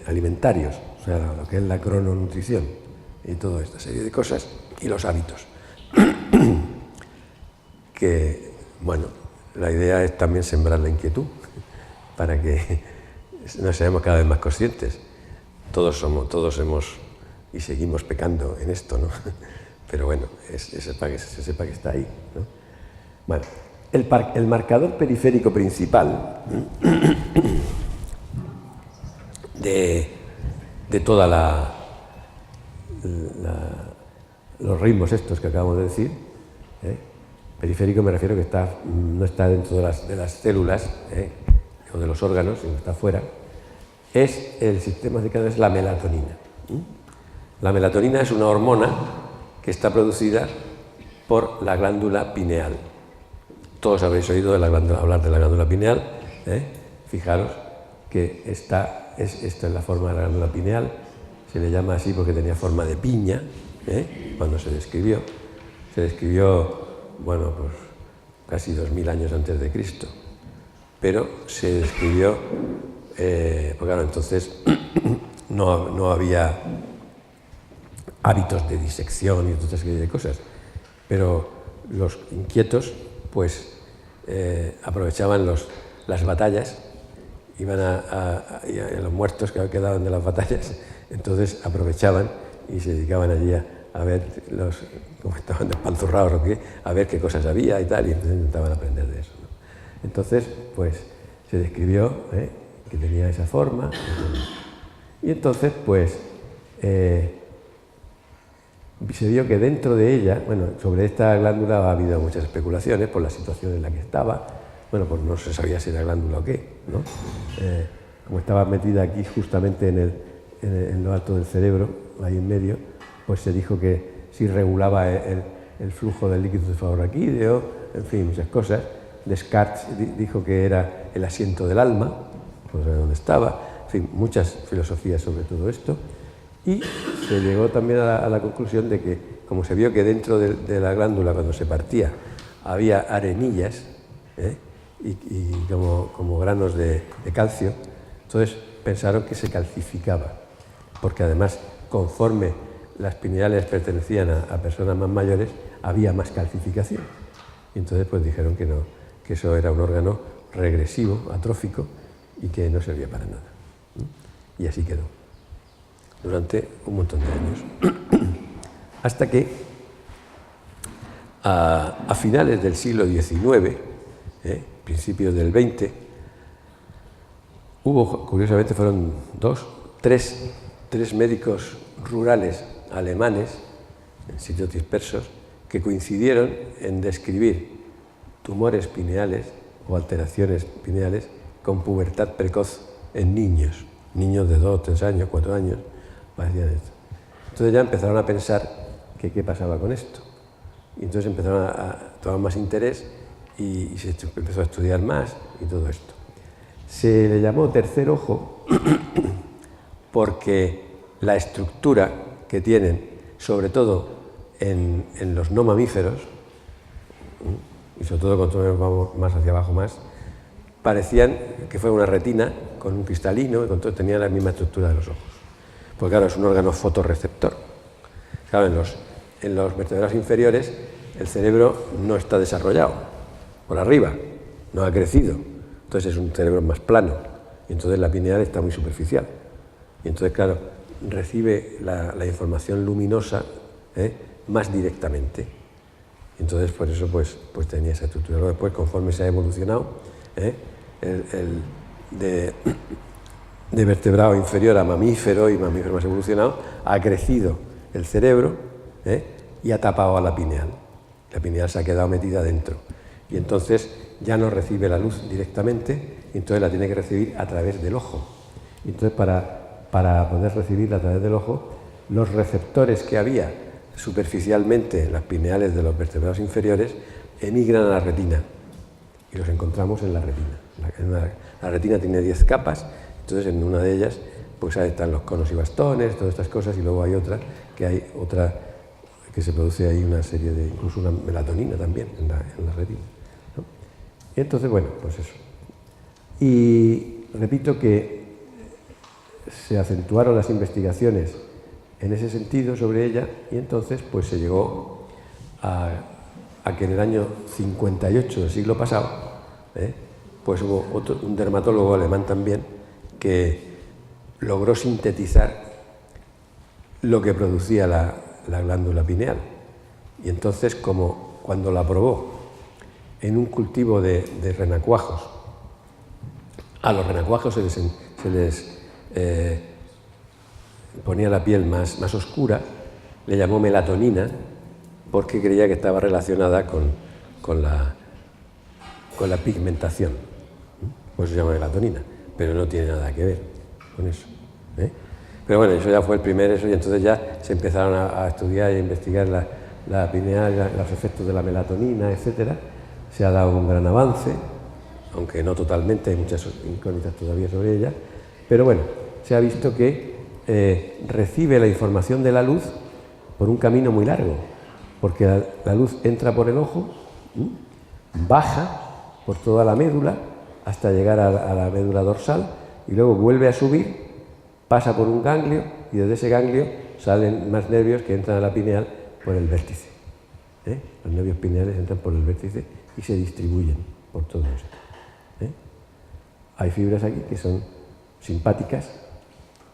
alimentarios, o sea, lo que es la crononutrición y toda esta serie de cosas, y los hábitos. Que, bueno, la idea es también sembrar la inquietud para que nos seamos cada vez más conscientes. Todos hemos y seguimos pecando en esto, ¿no? Pero bueno, es para que se sepa que está ahí, ¿no? Bueno, el marcador periférico principal de toda los ritmos estos que acabamos de decir, periférico me refiero que no está dentro de las células o de los órganos, sino está fuera, es el sistema circadiano, es la melatonina. La melatonina es una hormona que está producida por la glándula pineal. Todos habréis oído hablar de la glándula pineal. Fijaros que esta es la forma de la glándula pineal. Se le llama así porque tenía forma de piña, cuando se describió. Se describió, bueno, pues casi 2000 años antes de Cristo. Pero se describió, porque claro, entonces no había hábitos de disección y toda esa serie de cosas. Pero los inquietos, pues, aprovechaban las batallas, iban a los muertos que quedaban de las batallas, entonces aprovechaban y se dedicaban allí a ver cómo estaban despanzurrados o qué, a ver qué cosas había y tal, y entonces intentaban aprender de eso, ¿no? Entonces, pues, se describió que tenía esa forma, y entonces, pues, se vio que dentro de ella, bueno, sobre esta glándula ha habido muchas especulaciones por la situación en la que estaba, bueno, pues no se sabía si era glándula o qué, ¿no? Como estaba metida aquí justamente en lo alto del cerebro, ahí en medio, pues se dijo que sí regulaba el flujo del líquido cefalorraquídeo, en fin, muchas cosas. Descartes dijo que era el asiento del alma, pues de donde estaba, en fin, muchas filosofías sobre todo esto. Y se llegó también a la conclusión de que, como se vio que dentro de la glándula, cuando se partía, había arenillas y como granos de calcio, entonces pensaron que se calcificaba, porque además, conforme las pineales pertenecían a personas más mayores, había más calcificación. Y entonces pues dijeron que no, que eso era un órgano regresivo, atrófico, y que no servía para nada. Y así quedó durante un montón de años. Hasta que a finales del siglo XIX, principios del XX, curiosamente fueron tres médicos rurales alemanes, en sitios dispersos, que coincidieron en describir tumores pineales o alteraciones pineales con pubertad precoz en niños de 2, 3 años, 4 años, parecían esto. Entonces ya empezaron a pensar que qué pasaba con esto. Y entonces empezaron a tomar más interés y se empezó a estudiar más y todo esto. Se le llamó tercer ojo porque la estructura que tienen, sobre todo en los no mamíferos, y sobre todo cuando vamos más hacia abajo más, parecían que fue una retina con un cristalino y con todo, tenía la misma estructura de los ojos. Porque claro, es un órgano fotorreceptor. Claro, en los vertebrados inferiores el cerebro no está desarrollado, por arriba, no ha crecido. Entonces es un cerebro más plano y entonces la pineal está muy superficial. Y entonces, claro, recibe la información luminosa más directamente. Entonces, por eso pues tenía esa estructura. Luego después, conforme se ha evolucionado, de vertebrado inferior a mamífero y mamífero más evolucionado, ha crecido el cerebro y ha tapado a la pineal. La pineal se ha quedado metida dentro. Y entonces ya no recibe la luz directamente, y entonces la tiene que recibir a través del ojo. Y entonces, para poder recibirla a través del ojo, los receptores que había superficialmente en las pineales de los vertebrados inferiores emigran a la retina. Y los encontramos en la retina. La retina tiene 10 capas, entonces en una de ellas pues ahí están los conos y bastones, todas estas cosas, y luego hay otra que se produce ahí una serie de, incluso una melatonina también en la retina, ¿no? Y entonces, bueno, pues eso. Y repito que se acentuaron las investigaciones en ese sentido sobre ella, y entonces pues se llegó a que en el año 58 del siglo pasado, pues hubo un dermatólogo alemán también que logró sintetizar lo que producía la glándula pineal. Y entonces, como cuando la probó en un cultivo de renacuajos, a los renacuajos se les ponía la piel más oscura, le llamó melatonina, porque creía que estaba relacionada con la pigmentación. Pues se llama melatonina, pero no tiene nada que ver con eso. Pero bueno, eso ya fue el primer eso, y entonces ya se empezaron a estudiar y a investigar la pineal, los efectos de la melatonina, etcétera. Se ha dado un gran avance, aunque no totalmente, hay muchas incógnitas todavía sobre ella, pero bueno, se ha visto que recibe la información de la luz por un camino muy largo, porque la luz entra por el ojo, baja por toda la médula hasta llegar a la médula dorsal, y luego vuelve a subir, pasa por un ganglio, y desde ese ganglio salen más nervios que entran a la pineal por el vértice. Los nervios pineales entran por el vértice y se distribuyen por todo esto. Hay fibras aquí que son simpáticas,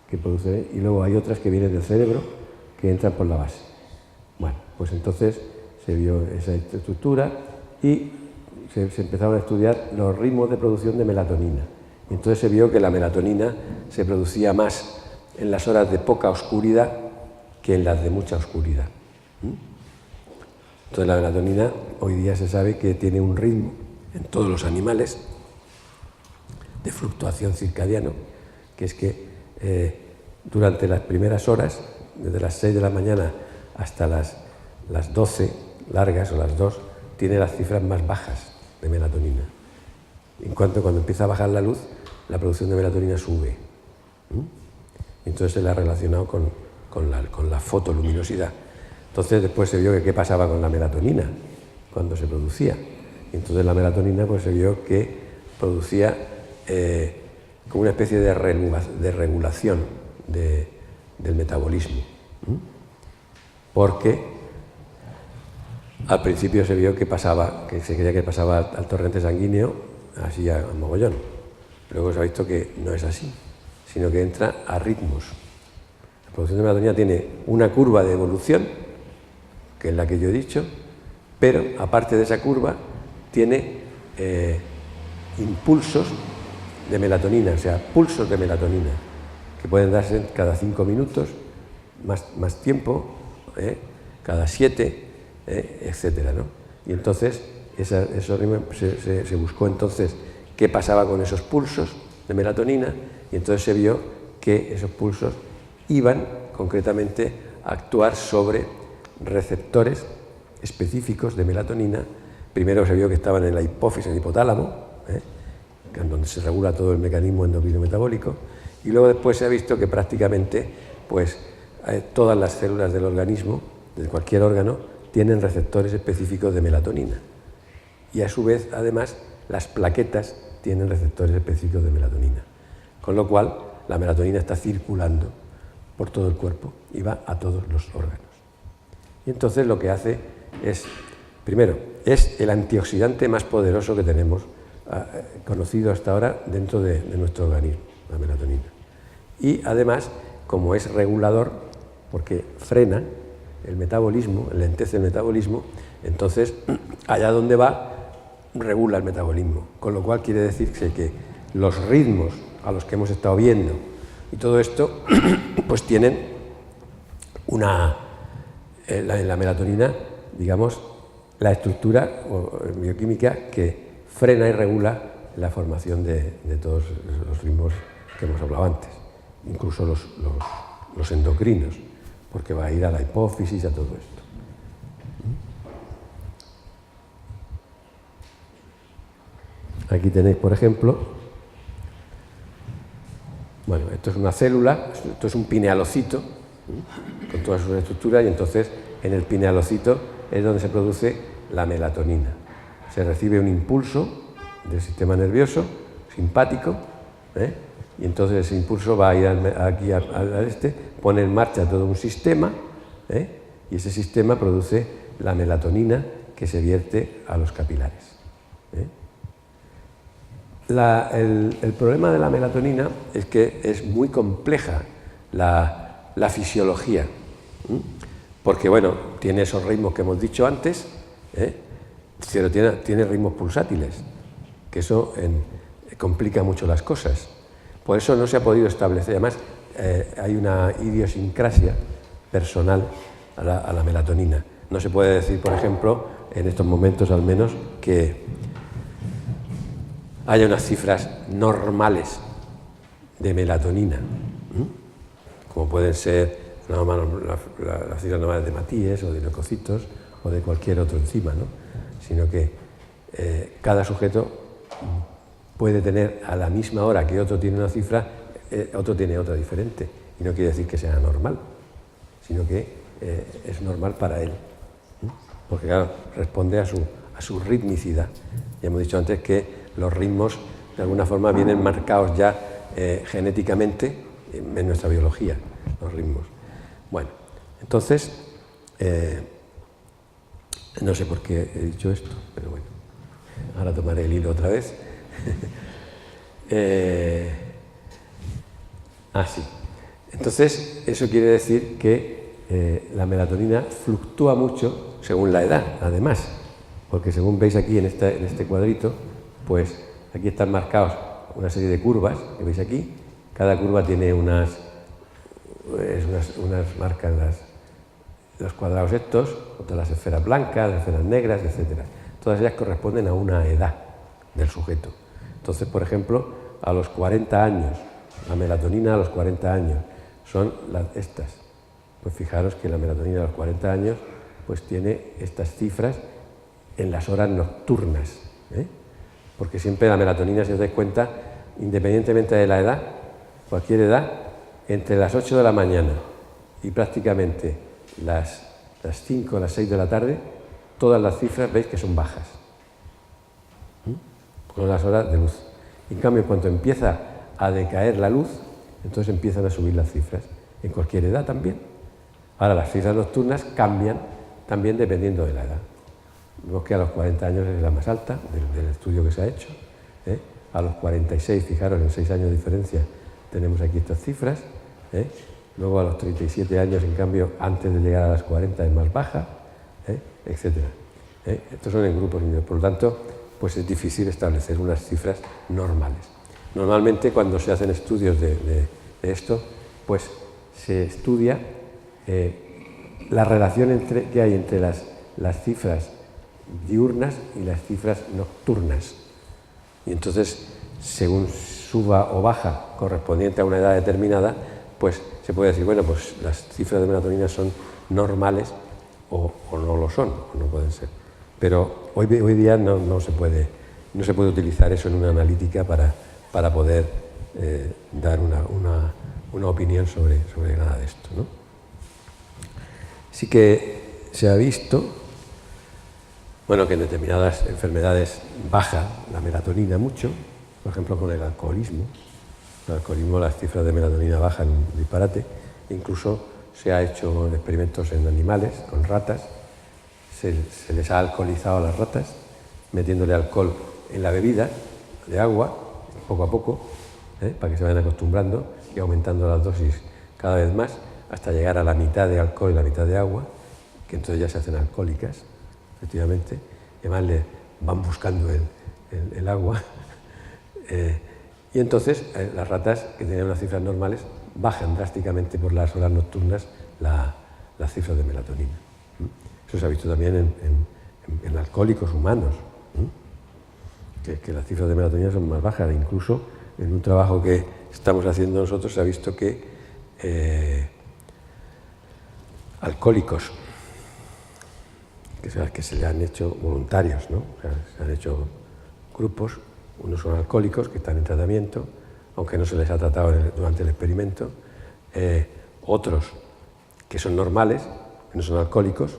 que producen, y luego hay otras que vienen del cerebro, que entran por la base. Bueno, pues entonces se vio esa estructura y se empezaron a estudiar los ritmos de producción de melatonina. Y entonces se vio que la melatonina se producía más en las horas de poca oscuridad que en las de mucha oscuridad. Entonces la melatonina hoy día se sabe que tiene un ritmo en todos los animales de fluctuación circadiano, que es que durante las primeras horas, desde las 6 de la mañana hasta las 12 largas o las 2, tiene las cifras más bajas de melatonina. En cuanto cuando empieza a bajar la luz, la producción de melatonina sube. Entonces se la ha relacionado con la fotoluminosidad. Entonces después se vio que qué pasaba con la melatonina cuando se producía. Y entonces la melatonina pues se vio que producía como una especie de regulación del metabolismo. Porque al principio se vio que se creía que pasaba al torrente sanguíneo así a mogollón. Luego se ha visto que no es así, sino que entra a ritmos. La producción de melatonina tiene una curva de evolución, que es la que yo he dicho, pero aparte de esa curva tiene impulsos de melatonina, o sea, pulsos de melatonina, que pueden darse cada 5 minutos, más tiempo, cada 7, etcétera, ¿no? Y entonces se buscó entonces qué pasaba con esos pulsos de melatonina, y entonces se vio que esos pulsos iban concretamente a actuar sobre receptores específicos de melatonina. Primero se vio que estaban en la hipófisis, en el hipotálamo, donde se regula todo el mecanismo endocrino metabólico, y luego después se ha visto que prácticamente pues, todas las células del organismo, de cualquier órgano, tienen receptores específicos de melatonina. Y a su vez, además, las plaquetas tienen receptores específicos de melatonina. Con lo cual, la melatonina está circulando por todo el cuerpo y va a todos los órganos. Y entonces lo que hace es, primero, es el antioxidante más poderoso que tenemos conocido hasta ahora dentro de nuestro organismo, la melatonina. Y además, como es regulador, porque frena el metabolismo, lentece el metabolismo, entonces allá donde va regula el metabolismo, con lo cual quiere decir que los ritmos a los que hemos estado viendo y todo esto pues tienen en la melatonina, digamos, la estructura bioquímica que frena y regula la formación de todos los ritmos que hemos hablado antes, incluso los endocrinos, porque va a ir a la hipófisis, a todo esto. Aquí tenéis, por ejemplo, Bueno, esto es una célula, esto es un pinealocito, con todas sus estructuras, y entonces en el pinealocito es donde se produce la melatonina. Se recibe un impulso del sistema nervioso simpático, y entonces ese impulso va a ir aquí a pone en marcha todo un sistema, y ese sistema produce la melatonina que se vierte a los capilares. El problema de la melatonina es que es muy compleja la fisiología, porque bueno, tiene esos ritmos que hemos dicho antes, pero tiene ritmos pulsátiles, que eso complica mucho las cosas. Por eso no se ha podido establecer, además hay una idiosincrasia personal a la melatonina. No se puede decir, por ejemplo, en estos momentos al menos, que haya unas cifras normales de melatonina, como pueden ser las cifras normales de Matías o de leucocitos o de cualquier otro enzima, ¿no? Sino que cada sujeto puede tener a la misma hora que otro tiene una cifra, otro tiene otra diferente, y no quiere decir que sea normal, sino que es normal para él, porque claro, responde a su ritmicidad. Ya hemos dicho antes que los ritmos de alguna forma vienen marcados ya genéticamente en nuestra biología, los ritmos. Bueno, entonces, no sé por qué he dicho esto, pero bueno, ahora tomaré el hilo otra vez. Sí. Entonces, eso quiere decir que la melatonina fluctúa mucho según la edad, además, porque según veis aquí en este cuadrito, pues aquí están marcados una serie de curvas que veis aquí. Cada curva tiene unas marcas, los cuadrados estos, otras las esferas blancas, las esferas negras, etc. Todas ellas corresponden a una edad del sujeto. Entonces, por ejemplo, a los 40 años, la melatonina a los 40 años son estas. Pues fijaros que la melatonina a los 40 años pues tiene estas cifras en las horas nocturnas, porque siempre la melatonina, si os dais cuenta, independientemente de la edad, cualquier edad, entre las 8 de la mañana y prácticamente las 5 o las 6 de la tarde, todas las cifras veis que son bajas. Son las horas de luz. En cambio, cuando empieza a decaer la luz, entonces empiezan a subir las cifras, en cualquier edad también. Ahora, las cifras nocturnas cambian también dependiendo de la edad. Vemos que a los 40 años es la más alta del estudio que se ha hecho. A los 46, fijaros, en 6 años de diferencia tenemos aquí estas cifras. Luego a los 37 años, en cambio, antes de llegar a las 40 es más baja, etc. Estos son en grupos, por lo tanto, pues es difícil establecer unas cifras normales. Normalmente, cuando se hacen estudios de esto, pues se estudia la relación que hay entre las cifras diurnas y las cifras nocturnas. Y entonces, según suba o baja correspondiente a una edad determinada, pues se puede decir, bueno, pues las cifras de melatonina son normales o no lo son, o no pueden ser. Pero hoy día no se puede utilizar eso en una analítica para poder dar una opinión sobre nada de esto, ¿no? Sí que se ha visto, bueno, que en determinadas enfermedades baja la melatonina mucho, por ejemplo con el alcoholismo. En el alcoholismo las cifras de melatonina bajan un disparate. Incluso se ha hecho experimentos en animales, con ratas. Se les ha alcoholizado a las ratas, metiéndole alcohol en la bebida de agua, poco a poco, para que se vayan acostumbrando y aumentando las dosis cada vez más, hasta llegar a la mitad de alcohol y la mitad de agua, que entonces ya se hacen alcohólicas, efectivamente, y además le van buscando el agua. Y entonces las ratas, que tenían unas cifras normales, bajan drásticamente por las horas nocturnas las cifras de melatonina. Eso se ha visto también en alcohólicos humanos, que las cifras de melatonina son más bajas. Incluso en un trabajo que estamos haciendo nosotros se ha visto que alcohólicos que se le han hecho voluntarios, ¿no? O sea, se han hecho grupos, unos son alcohólicos que están en tratamiento, aunque no se les ha tratado durante el experimento, otros que son normales, que no son alcohólicos,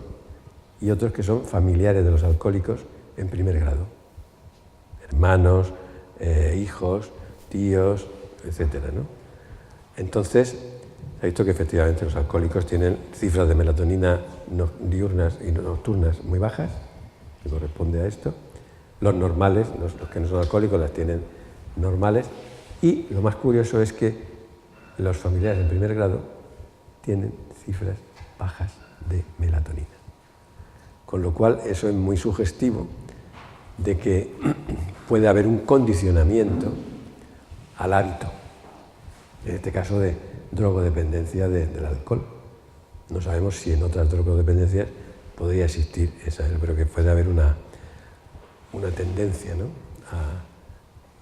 y otros que son familiares de los alcohólicos en primer grado. Hermanos, hijos, tíos, etcétera, ¿no? Entonces, se ha visto que efectivamente los alcohólicos tienen cifras de melatonina diurnas y nocturnas muy bajas, que corresponde a esto. Los normales, los que no son alcohólicos, las tienen normales. Y lo más curioso es que los familiares en primer grado tienen cifras bajas de melatonina. Con lo cual, eso es muy sugestivo de que puede haber un condicionamiento al hábito, en este caso de drogodependencia del alcohol. No sabemos si en otras drogodependencias podría existir esa, pero que puede haber una tendencia, ¿no?,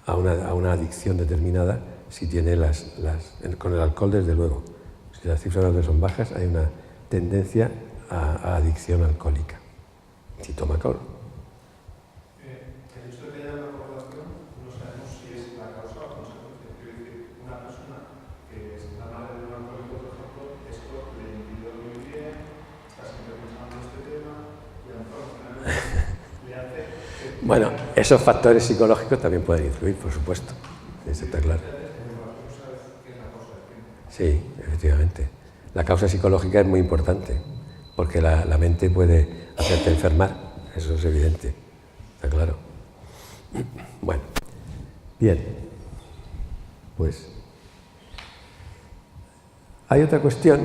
a una adicción determinada si tiene con el alcohol, desde luego. Si las cifras son bajas, hay una tendencia a adicción alcohólica, si toma alcohol. El hecho de que haya una correlación, no sabemos si es la causa o consecuencia. Quiero decir, una persona que es la madre de un alcohólico, por ejemplo, esto le impidió muy bien, está siempre pensando en este tema, y a lo mejor le hace... Bueno, esos factores psicológicos también pueden influir, por supuesto. Eso está claro. Sí, efectivamente. La causa psicológica es muy importante, porque la mente puede hacerte enfermar, eso es evidente, está claro. Bueno, bien, pues hay otra cuestión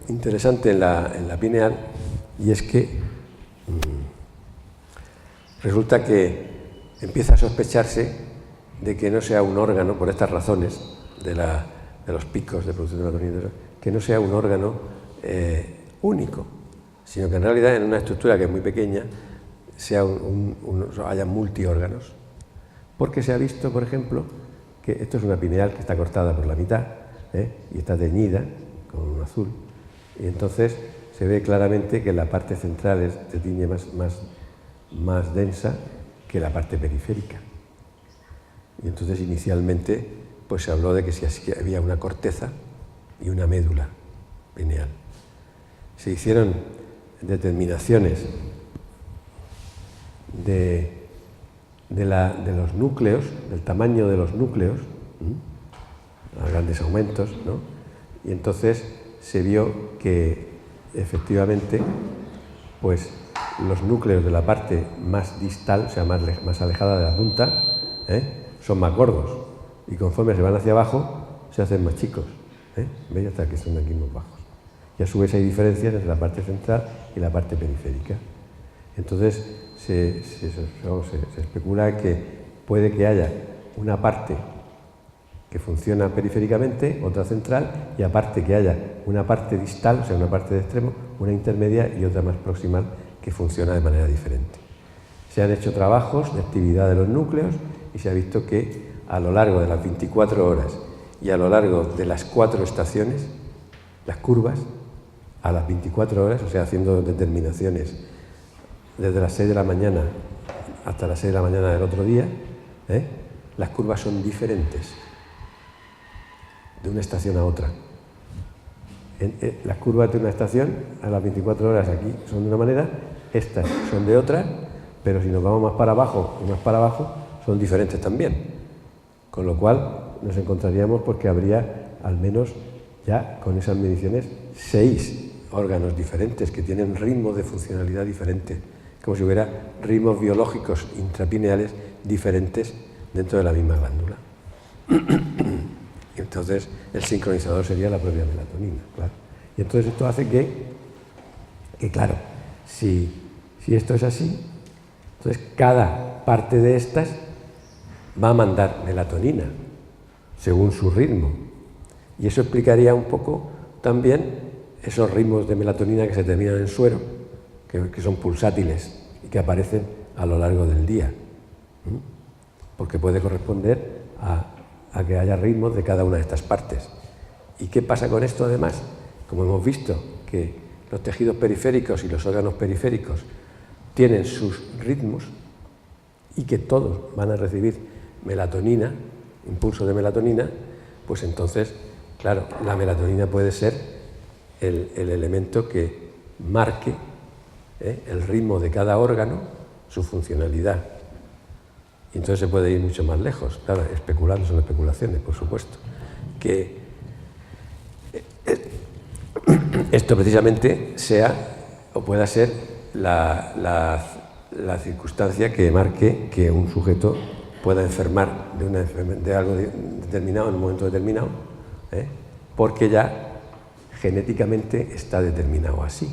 interesante en la pineal, y es que resulta que empieza a sospecharse de que no sea un órgano, por estas razones de los picos de producción de melatonina, que no sea un órgano único, sino que en realidad en una estructura que es muy pequeña haya multiórganos. Porque se ha visto, por ejemplo, que esto es una pineal que está cortada por la mitad, y está teñida con un azul, y entonces se ve claramente que la parte central se tiñe más densa que la parte periférica. Y entonces inicialmente pues se habló de que si había una corteza y una médula pineal. Se hicieron determinaciones de los núcleos, del tamaño de los núcleos, a grandes aumentos, ¿no? Y entonces se vio que efectivamente pues los núcleos de la parte más distal, o sea, más alejada de la punta, son más gordos, y conforme se van hacia abajo se hacen más chicos, ¿veis? Hasta que son aquí más bajos. Y a su vez hay diferencias entre la parte central y la parte periférica. Entonces se especula que puede que haya una parte que funciona periféricamente, otra central, y aparte que haya una parte distal, o sea, una parte de extremo, una intermedia y otra más proximal que funciona de manera diferente. Se han hecho trabajos de actividad de los núcleos y se ha visto que a lo largo de las 24 horas y a lo largo de las 4 estaciones, las curvas, a las 24 horas, o sea, haciendo determinaciones desde las 6 de la mañana hasta las 6 de la mañana del otro día, las curvas son diferentes de una estación a otra. Las curvas de una estación a las 24 horas aquí son de una manera, estas son de otra, pero si nos vamos más para abajo y más para abajo, son diferentes también. Con lo cual nos encontraríamos porque habría al menos ya con esas mediciones 6 órganos diferentes que tienen ritmos de funcionalidad diferentes, como si hubiera ritmos biológicos intrapineales diferentes dentro de la misma glándula. Y entonces el sincronizador sería la propia melatonina, claro. Y entonces esto hace que claro, si esto es así, entonces cada parte de estas va a mandar melatonina según su ritmo. Y eso explicaría un poco también esos ritmos de melatonina que se terminan en suero, que son pulsátiles y que aparecen a lo largo del día. Porque puede corresponder a que haya ritmos de cada una de estas partes. ¿Y qué pasa con esto además? Como hemos visto que los tejidos periféricos y los órganos periféricos tienen sus ritmos y que todos van a recibir melatonina, impulso de melatonina, pues entonces, claro, la melatonina puede ser el elemento que marque el ritmo de cada órgano, su funcionalidad. Y entonces se puede ir mucho más lejos. Claro, especulando son especulaciones, por supuesto. Que esto precisamente sea o pueda ser la circunstancia que marque que un sujeto pueda enfermar de algo determinado en un momento determinado, porque ya genéticamente está determinado así,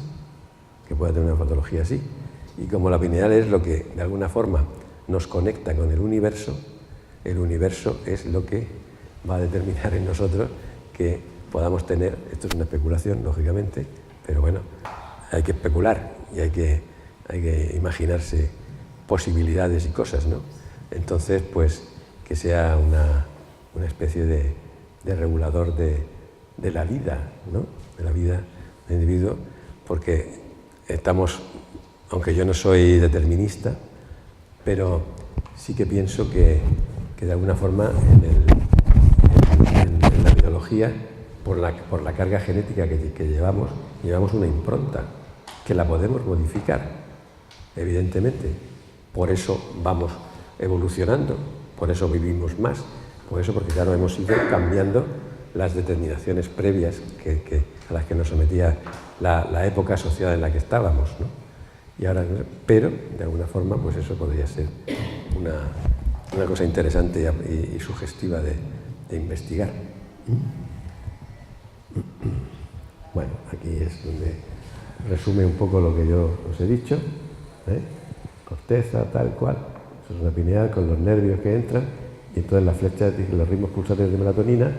que pueda tener una patología así. Y como la pineal es lo que de alguna forma nos conecta con el universo es lo que va a determinar en nosotros que podamos tener, esto es una especulación, lógicamente, pero bueno, hay que especular y hay que imaginarse posibilidades y cosas, ¿no? Entonces, pues, que sea una especie de regulador de la vida, ¿no? De la vida del individuo, porque estamos, aunque yo no soy determinista, pero sí que pienso que de alguna forma en la biología, por la carga genética que llevamos una impronta que la podemos modificar, evidentemente. Por eso vamos evolucionando, por eso vivimos más, por eso, porque claro, hemos ido cambiando las determinaciones previas a las que nos sometía la época social en la que estábamos, ¿no? Y ahora, pero de alguna forma, pues eso podría ser una cosa interesante y sugestiva de investigar. Bueno, aquí es donde resume un poco lo que yo os he dicho, corteza, tal cual. Eso es una pineal con los nervios que entran, y entonces las flechas, los ritmos pulsatorios de melatonina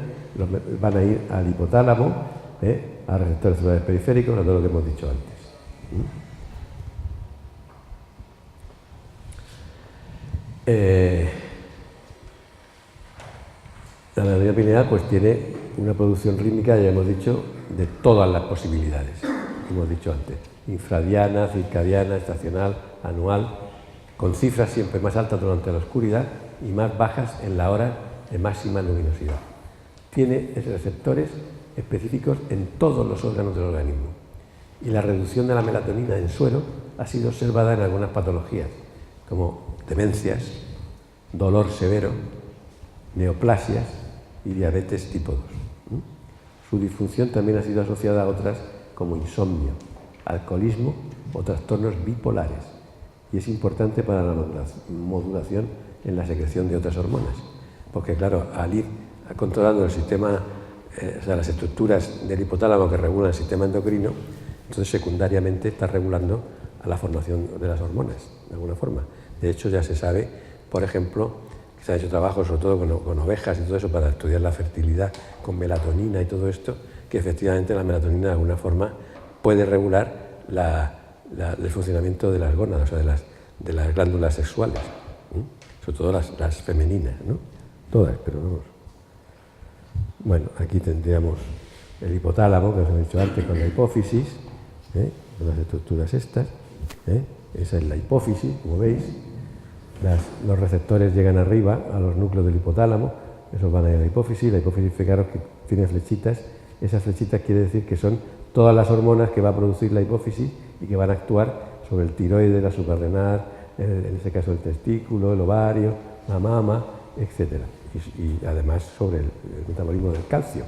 van a ir al hipotálamo, a receptores celulares periféricos, a todo lo que hemos dicho antes. La melatonina pineal pues tiene una producción rítmica, ya hemos dicho, de todas las posibilidades que hemos dicho antes: infradiana, circadiana, estacional, anual, con cifras siempre más altas durante la oscuridad y más bajas en la hora de máxima luminosidad. Tiene receptores específicos en todos los órganos del organismo, y la reducción de la melatonina en suero ha sido observada en algunas patologías, como demencias, dolor severo, neoplasias y diabetes tipo 2. Su disfunción también ha sido asociada a otras como insomnio, alcoholismo o trastornos bipolares, y es importante para la modulación en la secreción de otras hormonas, porque claro, al ir controlando el sistema, o sea, las estructuras del hipotálamo que regulan el sistema endocrino, entonces secundariamente está regulando a la formación de las hormonas, de alguna forma. De hecho, ya se sabe, por ejemplo, que se han hecho trabajos sobre todo con ovejas y todo eso para estudiar la fertilidad con melatonina y todo esto, que efectivamente la melatonina de alguna forma puede regular el funcionamiento de las gónadas, o sea, de las glándulas sexuales, sobre todo las femeninas, ¿no? Todas, pero vamos. Bueno, aquí tendríamos el hipotálamo, que os he dicho antes, con la hipófisis, con las estructuras estas. Esa es la hipófisis, como veis. Los receptores llegan arriba a los núcleos del hipotálamo, esos van a ir a la hipófisis. La hipófisis, fijaros que tiene flechitas. Esas flechitas quiere decir que son todas las hormonas que va a producir la hipófisis y que van a actuar sobre el tiroides, la suprarrenal, en este caso el testículo, el ovario, la mama, etc. Y además sobre el metabolismo del calcio,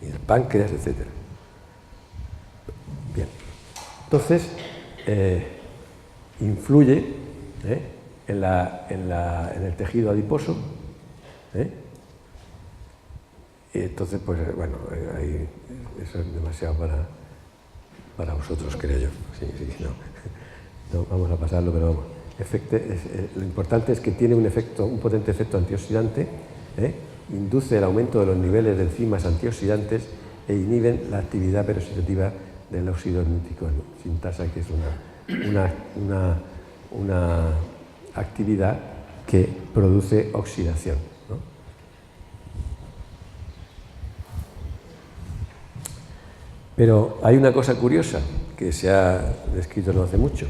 y el páncreas, etc. Bien. Entonces, influye en el tejido adiposo, y entonces, pues bueno, ahí, eso es demasiado para vosotros, creo yo. Sí, no, vamos a pasarlo, pero vamos. Lo importante es que tiene un potente efecto antioxidante, induce el aumento de los niveles de enzimas antioxidantes e inhiben la actividad peroxidativa del óxido nítrico sintasa, que es una actividad que produce oxidación, ¿no? Pero hay una cosa curiosa que se ha descrito no hace mucho,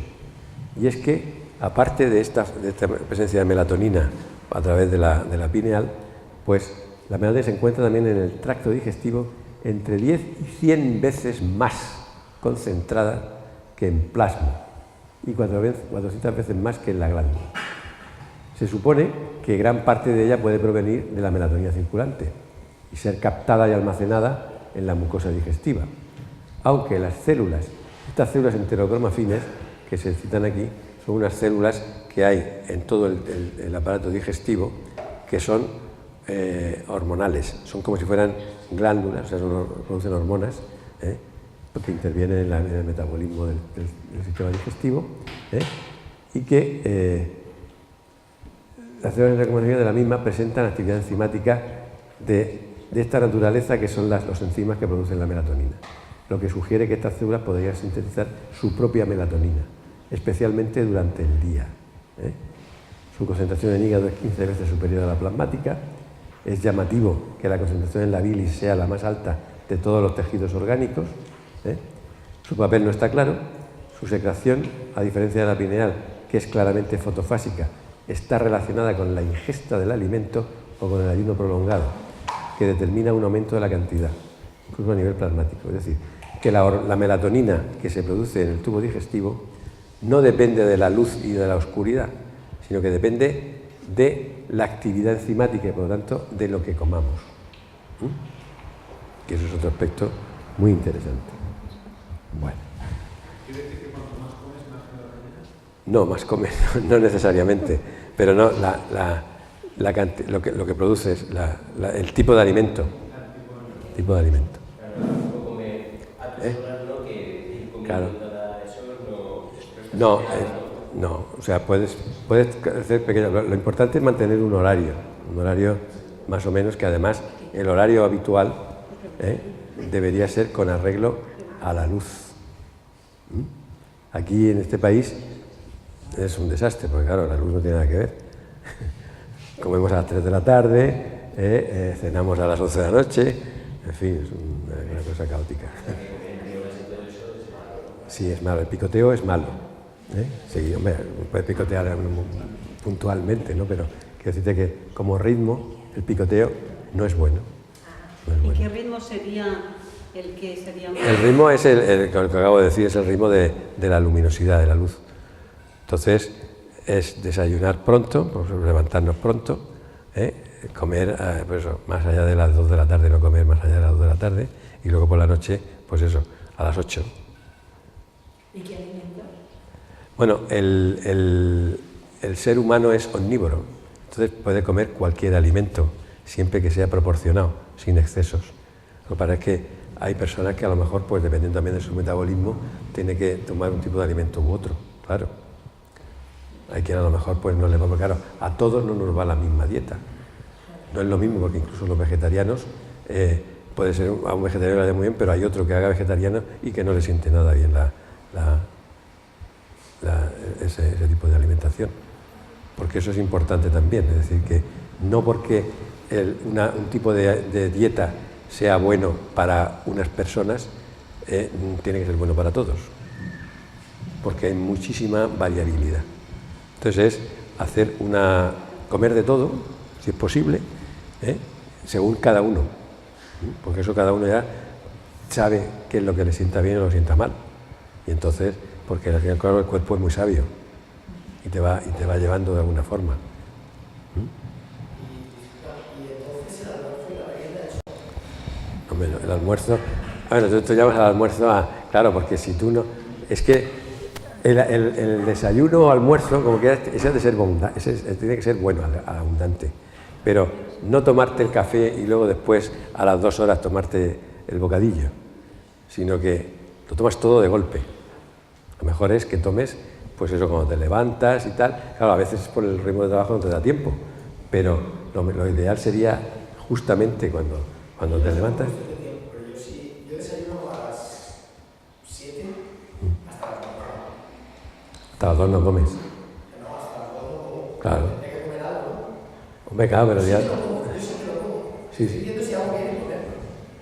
y es que aparte de esta presencia de melatonina a través de la pineal, pues La melatonina se encuentra también en el tracto digestivo entre 10 y 100 veces más concentrada que en plasma y 400 veces más que en la glándula. Se supone que gran parte de ella puede provenir de la melatonina circulante y ser captada y almacenada en la mucosa digestiva, aunque las células, estas células enterocromafines que se citan aquí, son unas células que hay en todo el aparato digestivo que son hormonales, son como si fueran glándulas, o sea, producen hormonas, que intervienen en el metabolismo del sistema digestivo, y que las células enterocromafines de la misma presentan actividad enzimática de esta naturaleza, que son los enzimas que producen la melatonina, lo que sugiere que estas células podrían sintetizar su propia melatonina, especialmente durante el día. Su concentración en hígado es 15 veces superior a la plasmática. Es llamativo que la concentración en la bilis sea la más alta de todos los tejidos orgánicos. Su papel no está claro. Su secreción, a diferencia de la pineal, que es claramente fotofásica, está relacionada con la ingesta del alimento o con el ayuno prolongado, que determina un aumento de la cantidad, incluso a nivel plasmático. Es decir, que la melatonina que se produce en el tubo digestivo no depende de la luz y de la oscuridad, sino que depende de la actividad enzimática y, por lo tanto, de lo que comamos. Que eso es otro aspecto muy interesante. Bueno. ¿Quiere decir que cuanto más comes, más melatonina? No, más comes, no necesariamente, pero no, lo que produce es el tipo de alimento. Tipo de alimento. Claro. No, o sea, puedes hacer pequeñas. Lo importante es mantener un horario más o menos, que además el horario habitual debería ser con arreglo a la luz. Aquí en este país es un desastre, porque claro, la luz no tiene nada que ver. Comemos a las 3 de la tarde, cenamos a las 11 de la noche, en fin, es una cosa caótica. Sí, es malo, el picoteo es malo. Sí, hombre, puedes picotear puntualmente, ¿no? Pero quiero decirte que como ritmo el picoteo no es bueno. No es bueno. ¿Y qué ritmo sería el que sería más? El ritmo es el que acabo de decir, es el ritmo de la luminosidad, de la luz. Entonces, es desayunar pronto, pues levantarnos pronto, comer pues eso, más allá de las 2 de la tarde, no comer más allá de las 2 de la tarde, y luego por la noche, pues eso, a las 8. ¿Y qué alimentos? Bueno, el ser humano es omnívoro, entonces puede comer cualquier alimento, siempre que sea proporcionado, sin excesos. Lo que pasa es que hay personas que a lo mejor, pues dependiendo también de su metabolismo, tiene que tomar un tipo de alimento u otro, claro. Hay quien a lo mejor pues no le va, claro, a todos no nos va la misma dieta. No es lo mismo, porque incluso los vegetarianos, puede ser a un vegetariano le vaya muy bien, pero hay otro que haga vegetariano y que no le siente nada bien ese tipo de alimentación. Porque eso es importante también, es decir, que no porque un tipo de dieta sea bueno para unas personas, tiene que ser bueno para todos, porque hay muchísima variabilidad. Entonces es comer de todo, si es posible, según cada uno, porque eso cada uno ya sabe qué es lo que le sienta bien o lo sienta mal. Y entonces, porque al fin y al cabo el cuerpo es muy sabio y te va llevando de alguna forma. ¿Y entonces el almuerzo y la merienda eso? Hombre, el almuerzo, bueno, tú llamas al almuerzo claro, porque si tú no, es que el desayuno o almuerzo, como que ese ha de ser tiene que ser bueno, abundante, pero no tomarte el café y luego después a las 2 horas tomarte el bocadillo, sino que lo tomas todo de golpe. Lo mejor es que tomes, pues eso, cuando te levantas y tal. Claro, a veces por el ritmo de trabajo no te da tiempo, pero lo ideal sería justamente cuando te levantas. Pero yo desayuno a las 7 hasta las 4. Hasta las 2 no comes. No, hasta las 2 no como. Claro. Hay que comer algo, ¿no? Hombre, claro, pero ya. Yo siempre lo como. Sí, sí. Entiendo si hago bien comerlo.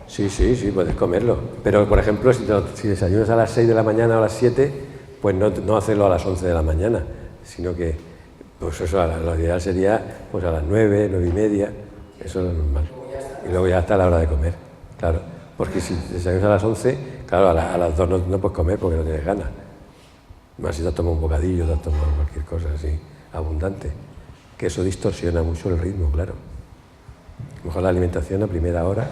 Sí, puedes comerlo. Pero, por ejemplo, si desayunas a las 6 de la mañana o a las 7, pues no hacerlo a las 11 de la mañana, sino que, pues eso, lo ideal sería pues a las 9, 9:30, eso es lo normal. Luego ya y luego ya está la hora de comer, claro. Porque si desayunas a las 11, claro, a las 2 no puedes comer porque no tienes ganas. Más si te has tomado un bocadillo, te has tomado cualquier cosa así abundante. Que eso distorsiona mucho el ritmo, claro. A lo mejor la alimentación a primera hora,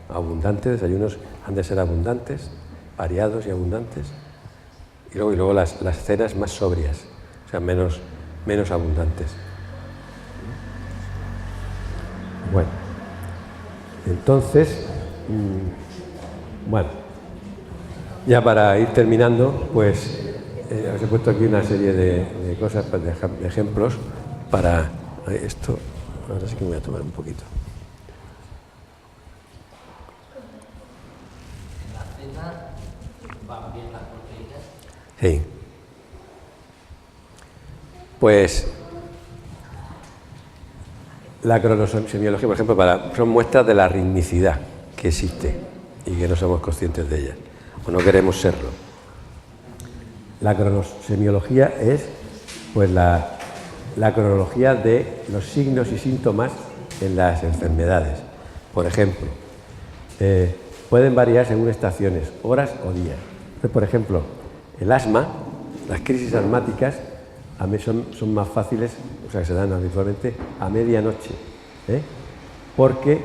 abundante, desayunos han de ser abundantes, variados y abundantes. Y luego las cenas más sobrias, o sea, menos abundantes. Bueno, entonces, bueno, ya para ir terminando, pues os he puesto aquí una serie de cosas, de ejemplos para esto. Ahora sí que me voy a tomar un poquito. ¿En la cena van bien las proteínas? Sí. Pues la cronosemiología, por ejemplo, son muestras de la ritmicidad que existe y que no somos conscientes de ella, o no queremos serlo. La cronosemiología es pues la cronología de los signos y síntomas en las enfermedades. Por ejemplo, pueden variar según estaciones, horas o días. Entonces, por ejemplo, el asma, las crisis asmáticas, a mí son más fáciles, o sea, que se dan habitualmente a medianoche, porque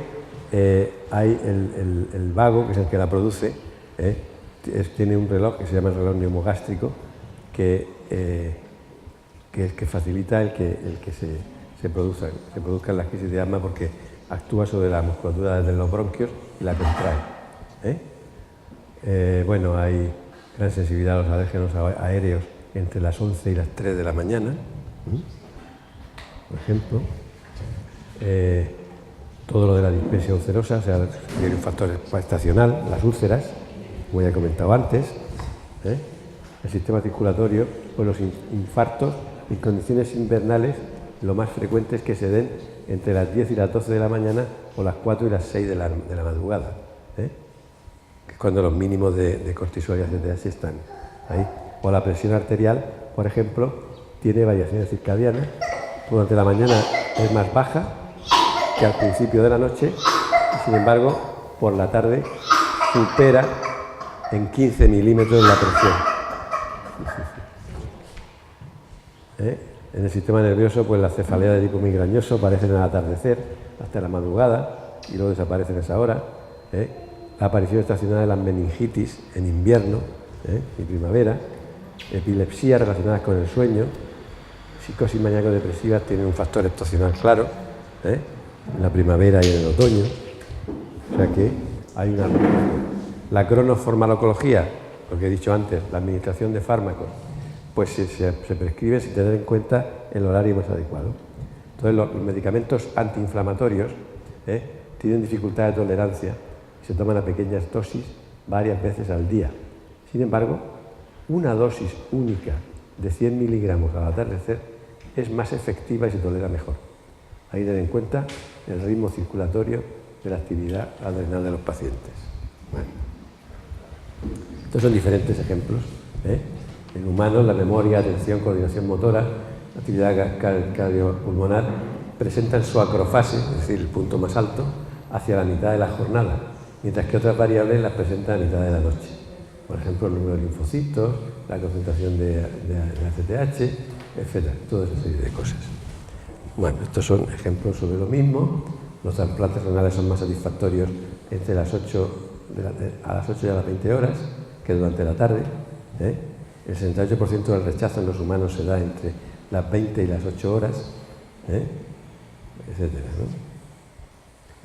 hay el vago, que es el que la produce, tiene un reloj que se llama el reloj neumogástrico, que facilita el que se produzcan las crisis de asma, porque actúa sobre la musculatura de los bronquios y la contrae. Bueno, hay gran sensibilidad a los alérgenos aéreos entre las 11 y las 3 de la mañana, por ejemplo. Todo lo de la dispesia ulcerosa, o sea, tiene un factor estacional, las úlceras, como ya he comentado antes. El sistema circulatorio, pues los infartos en condiciones invernales, lo más frecuente es que se den entre las 10 y las 12 de la mañana o las 4 y las 6 de la madrugada, que es cuando los mínimos de cortisol y ACTH están ahí. O la presión arterial, por ejemplo, tiene variaciones circadianas. Durante la mañana es más baja que al principio de la noche, y sin embargo, por la tarde supera en 15 milímetros la presión. En el sistema nervioso, pues las cefaleas de tipo migrañoso aparecen al atardecer hasta la madrugada y luego desaparecen a esa hora. La aparición estacional de las meningitis en invierno y primavera, epilepsia relacionadas con el sueño, psicosis maníaco-depresivas tienen un factor estacional claro, en la primavera y en el otoño. O sea que hay una... La cronofarmacología, lo que he dicho antes, la administración de fármacos, pues se prescribe sin tener en cuenta el horario más adecuado. Entonces los medicamentos antiinflamatorios tienen dificultad de tolerancia y se toman a pequeñas dosis varias veces al día. Sin embargo, una dosis única de 100 miligramos al atardecer es más efectiva y se tolera mejor. Hay que tener en cuenta el ritmo circulatorio de la actividad adrenal de los pacientes. Bueno. Estos son diferentes ejemplos. En humanos, la memoria, atención, coordinación motora, la actividad cardiopulmonar presentan su acrofase, es decir, el punto más alto, hacia la mitad de la jornada, mientras que otras variables las presentan a mitad de la noche. Por ejemplo, el número de linfocitos, la concentración de ACTH, etc. Toda esa serie de cosas. Bueno, estos son ejemplos sobre lo mismo. Los trasplantes renales son más satisfactorios entre las 8 a las 8 y a las 20 horas que durante la tarde. El 68% del rechazo en los humanos se da entre las 20 y las 8 horas, etc.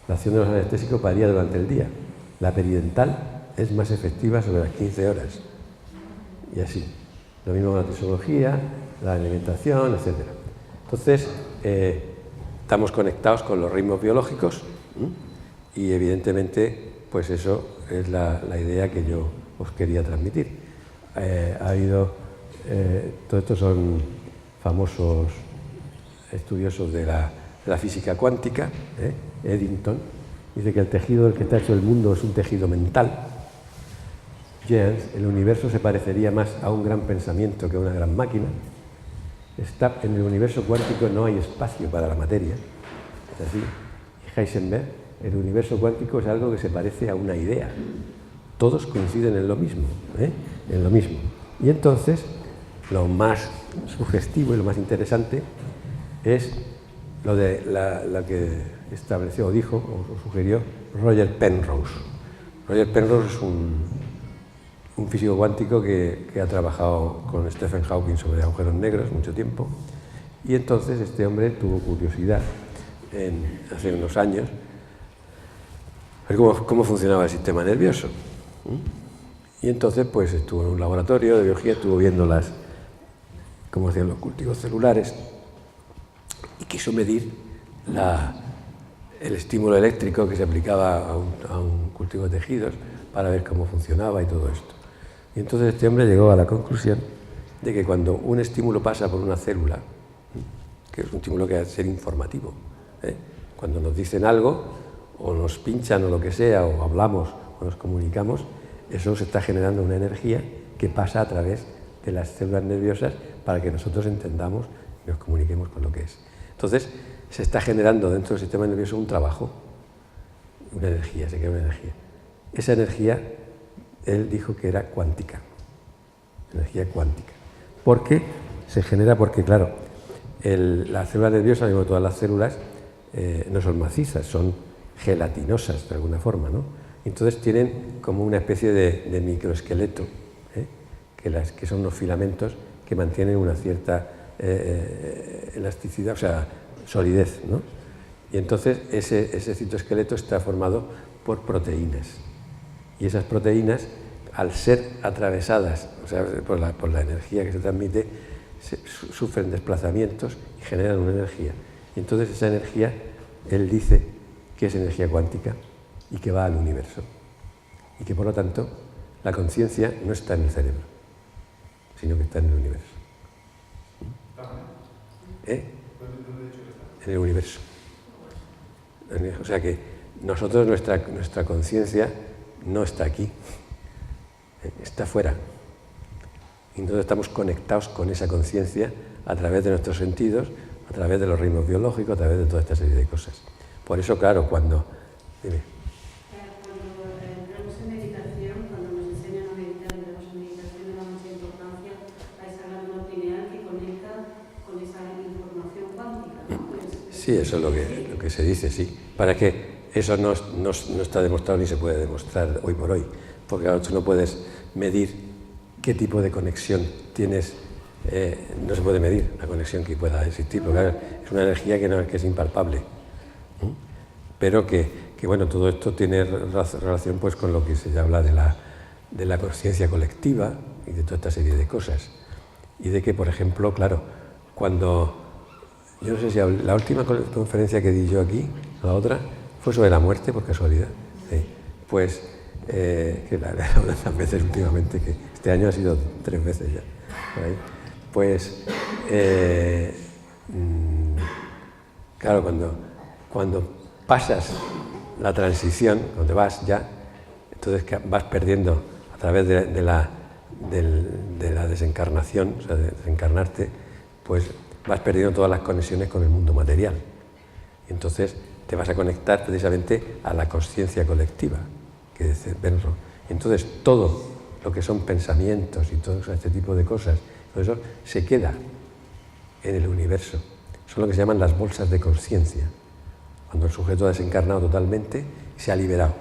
La acción de los anestésicos varía durante el día. La peridental es más efectiva sobre las 15 horas. Y así. Lo mismo con la fisiología, la alimentación, etc. Entonces, estamos conectados con los ritmos biológicos y evidentemente, pues eso es la idea que yo os quería transmitir. Todos estos son famosos estudiosos de la física cuántica, Eddington, dice que el tejido del que está hecho el mundo es un tejido mental. Jans, el universo se parecería más a un gran pensamiento que a una gran máquina. En el universo cuántico no hay espacio para la materia, es así. Y Heisenberg el universo cuántico es algo que se parece a una idea. Todos coinciden en lo mismo, en lo mismo. Y entonces, lo más sugestivo y lo más interesante es lo de la que estableció o dijo o sugirió Roger Penrose. Roger Penrose es un físico cuántico que ha trabajado con Stephen Hawking sobre agujeros negros mucho tiempo, y entonces este hombre tuvo curiosidad hace unos años ver cómo funcionaba el sistema nervioso. Y entonces pues estuvo en un laboratorio de biología, estuvo viendo cómo hacían los cultivos celulares y quiso medir el estímulo eléctrico que se aplicaba a un cultivo de tejidos para ver cómo funcionaba y todo esto. Y entonces este hombre llegó a la conclusión de que cuando un estímulo pasa por una célula, que es un estímulo que ha de ser informativo, cuando nos dicen algo o nos pinchan o lo que sea, o hablamos o nos comunicamos, eso se está generando una energía que pasa a través de las células nerviosas para que nosotros entendamos y nos comuniquemos con lo que es. Entonces, se está generando dentro del sistema nervioso un trabajo, una energía, se crea una energía. Esa energía, él dijo que era cuántica, energía cuántica. Porque se genera, porque claro, las células nerviosas, como todas las células, no son macizas, son gelatinosas de alguna forma, ¿no? Entonces tienen como una especie de microesqueleto, que son unos filamentos que mantienen una cierta elasticidad, o sea, solidez, ¿no? Y entonces ese citoesqueleto está formado por proteínas. Y esas proteínas, al ser atravesadas, o sea, por la energía que se transmite, sufren desplazamientos y generan una energía. Y entonces esa energía, él dice que es energía cuántica y que va al universo. Y que por lo tanto la conciencia no está en el cerebro, sino que está en el universo. En el universo. O sea que nosotros, nuestra conciencia no está aquí, está fuera. Y entonces estamos conectados con esa conciencia a través de nuestros sentidos, a través de los ritmos biológicos, a través de toda esta serie de cosas. Por eso, claro, cuando... Dime. Cuando entramos en meditación, cuando nos enseñan a meditar, entramos en meditación, le damos importancia a esa glándula pineal que conecta con esa información cuántica, ¿no? Sí, eso es lo que se dice, sí. Para que eso no está demostrado ni se puede demostrar hoy por hoy. Porque claro, tú no puedes medir qué tipo de conexión tienes. No se puede medir la conexión que pueda existir, porque claro, es una energía que es impalpable. Pero que bueno, todo esto tiene relación pues con lo que se habla de la conciencia colectiva y de toda esta serie de cosas. Y de que, por ejemplo, claro, cuando... Yo no sé si la última conferencia que di yo aquí, la otra, fue sobre la muerte, por casualidad. Sí. Pues, que la he dado tantas veces últimamente, que este año ha sido 3 veces ya. Por ahí. Pues, claro, cuando pasas la transición, cuando vas ya, entonces vas perdiendo a través de la desencarnación, o sea, de desencarnarte, pues vas perdiendo todas las conexiones con el mundo material. Y entonces te vas a conectar precisamente a la conciencia colectiva, que dice Penrose. Entonces todo lo que son pensamientos y todo este tipo de cosas, todo eso se queda en el universo. Son lo que se llaman las bolsas de conciencia. Cuando el sujeto ha desencarnado totalmente y se ha liberado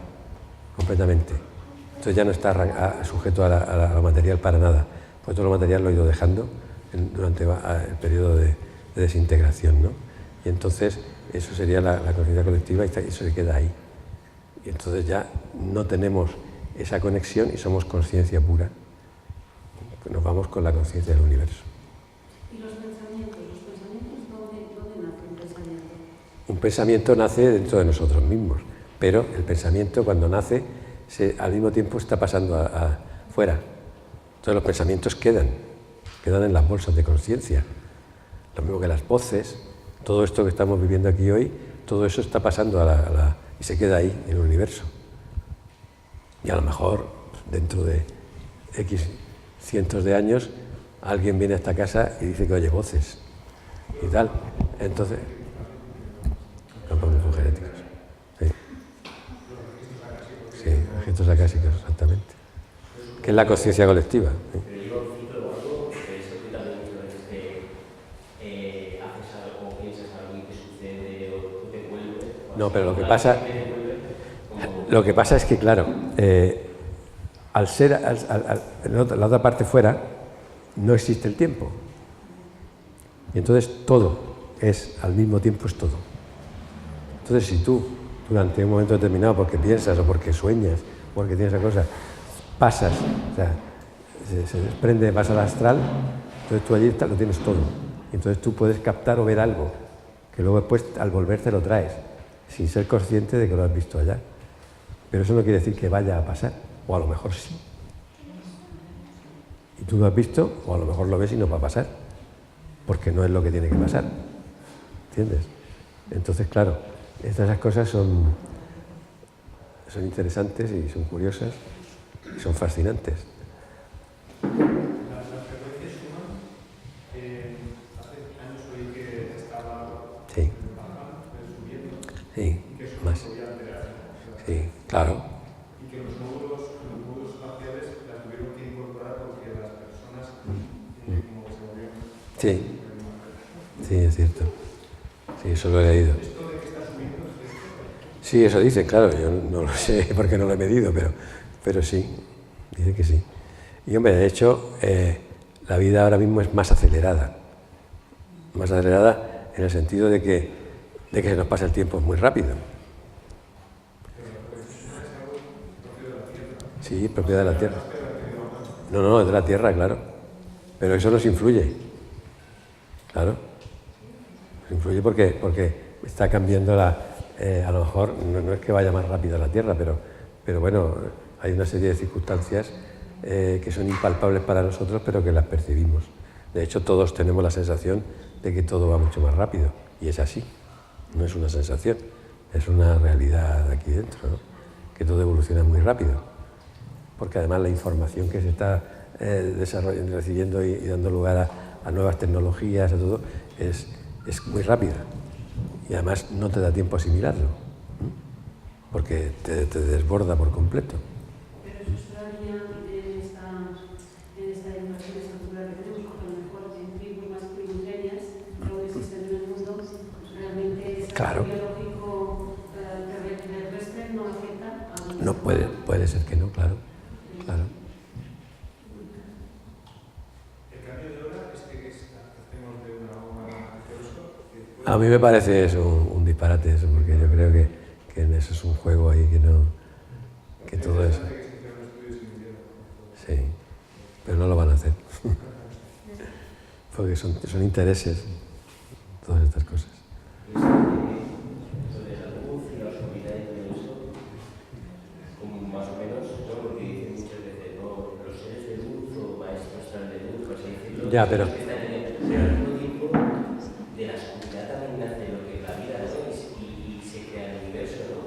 completamente. Entonces ya no está sujeto a lo material para nada. Pues todo lo material lo ha ido dejando durante el periodo de desintegración, ¿no? Y entonces eso sería la conciencia colectiva y eso se queda ahí. Y entonces ya no tenemos esa conexión y somos conciencia pura. Nos vamos con la conciencia del universo. ¿Y los pensamientos? ¿Dónde nace un pensamiento? Un pensamiento nace dentro de nosotros mismos, pero el pensamiento cuando nace al mismo tiempo está pasando afuera. Entonces los pensamientos quedan en las bolsas de conciencia. Lo mismo que las voces, todo esto que estamos viviendo aquí hoy, todo eso está pasando y se queda ahí, en el universo. Y a lo mejor, dentro de X cientos de años, alguien viene a esta casa y dice que oye voces y tal. Entonces, campos genéticos. Sí. Esto es acá sí que es exactamente. Que es la conciencia colectiva. Pero yo cito algo que eso que también muchas veces haces algo o piensas algo y te sucede o te vuelve. No, pero lo que pasa es que, claro, al ser la otra parte fuera, no existe el tiempo. Y entonces todo es, al mismo tiempo es todo. Entonces, si tú, durante un momento determinado, porque piensas o porque sueñas, o porque tienes esa cosa, pasas, o sea, se desprende, vas al astral, entonces tú allí lo tienes todo. Y entonces tú puedes captar o ver algo, que luego después, al volver, te lo traes, sin ser consciente de que lo has visto allá. Pero eso no quiere decir que vaya a pasar, o a lo mejor sí. Y tú lo has visto, o a lo mejor lo ves y no va a pasar, porque no es lo que tiene que pasar. ¿Entiendes? Entonces, claro, esas cosas son interesantes y son curiosas y son fascinantes. La frecuencia suma, hace años oí que estaba Sí, bajando, subiendo, sí, y que eso más. se podía alterar. Sí, claro. Y que los módulos espaciales la tuvieron que incorporar porque las personas como que se movieron. Sí, sí, es cierto. Sí, eso lo he leído. ¿Esto de que está subiendo es cierto? Sí, eso dice, claro, yo no lo sé porque no lo he medido, pero sí, dice que sí. Y hombre, de hecho, la vida ahora mismo es más acelerada en el sentido de que se nos pasa el tiempo muy rápido. Sí, es propiedad de la Tierra. No, es de la Tierra, claro. Pero eso nos influye. Claro. Nos influye porque está cambiando a lo mejor, no es que vaya más rápido la Tierra, pero bueno, hay una serie de circunstancias que son impalpables para nosotros, pero que las percibimos. De hecho, todos tenemos la sensación de que todo va mucho más rápido. Y es así. No es una sensación, es una realidad aquí dentro, ¿no? Que todo evoluciona muy rápido. Porque además la información que se está desarrollando, recibiendo y dando lugar a nuevas tecnologías, a todo, es muy rápida. Y además no te da tiempo a asimilarlo, ¿no? Porque te desborda por completo. Pero eso extraña en esta educación estructural que tenemos, porque a lo mejor en tribus más primigenias, lo que existe en el mundo, realmente es Claro. biológico terrestre no afecta a... No puede ser que no, claro. Claro. El cambio de hora es que hacemos de una hora a eso. A mí me parece eso un disparate eso, porque yo creo que en eso es un juego ahí que todo eso. Sí, pero no lo van a hacer. Porque son intereses, todas estas cosas. Lo de la luz y la oscuridad y todo eso, como más o menos, ¿no? Porque dicen muchas veces, ¿no? Los seres de luz o maestros están de luz, por así decirlo. Ya, pero... Pero al mismo tiempo, de la oscuridad también nace lo que es la vida, ¿no? Y se crea el universo, ¿no?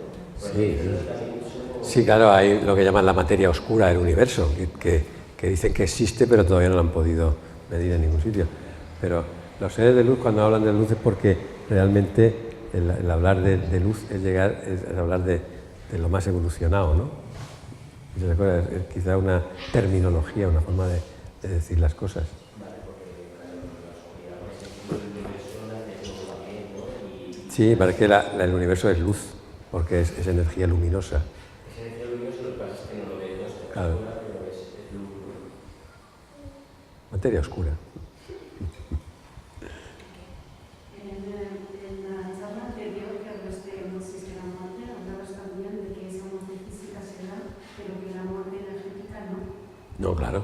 Sí, claro, hay lo que llaman la materia oscura del universo, que dicen que existe, pero todavía no lo han podido medir en ningún sitio. Pero los seres de luz, cuando hablan de luz, es porque realmente el hablar de luz es hablar de lo más evolucionado, ¿no? Es quizá una terminología, una forma de decir las cosas. Sí, parece que el universo es luz, porque es energía luminosa. Es energía luminosa, lo que pasa es que no lo vemos, Claro. pero es luz. Materia oscura. En la charla anterior que hablaste no existe la muerte, hablabas también de que esa muerte física se da, pero que la muerte energética no. No, claro.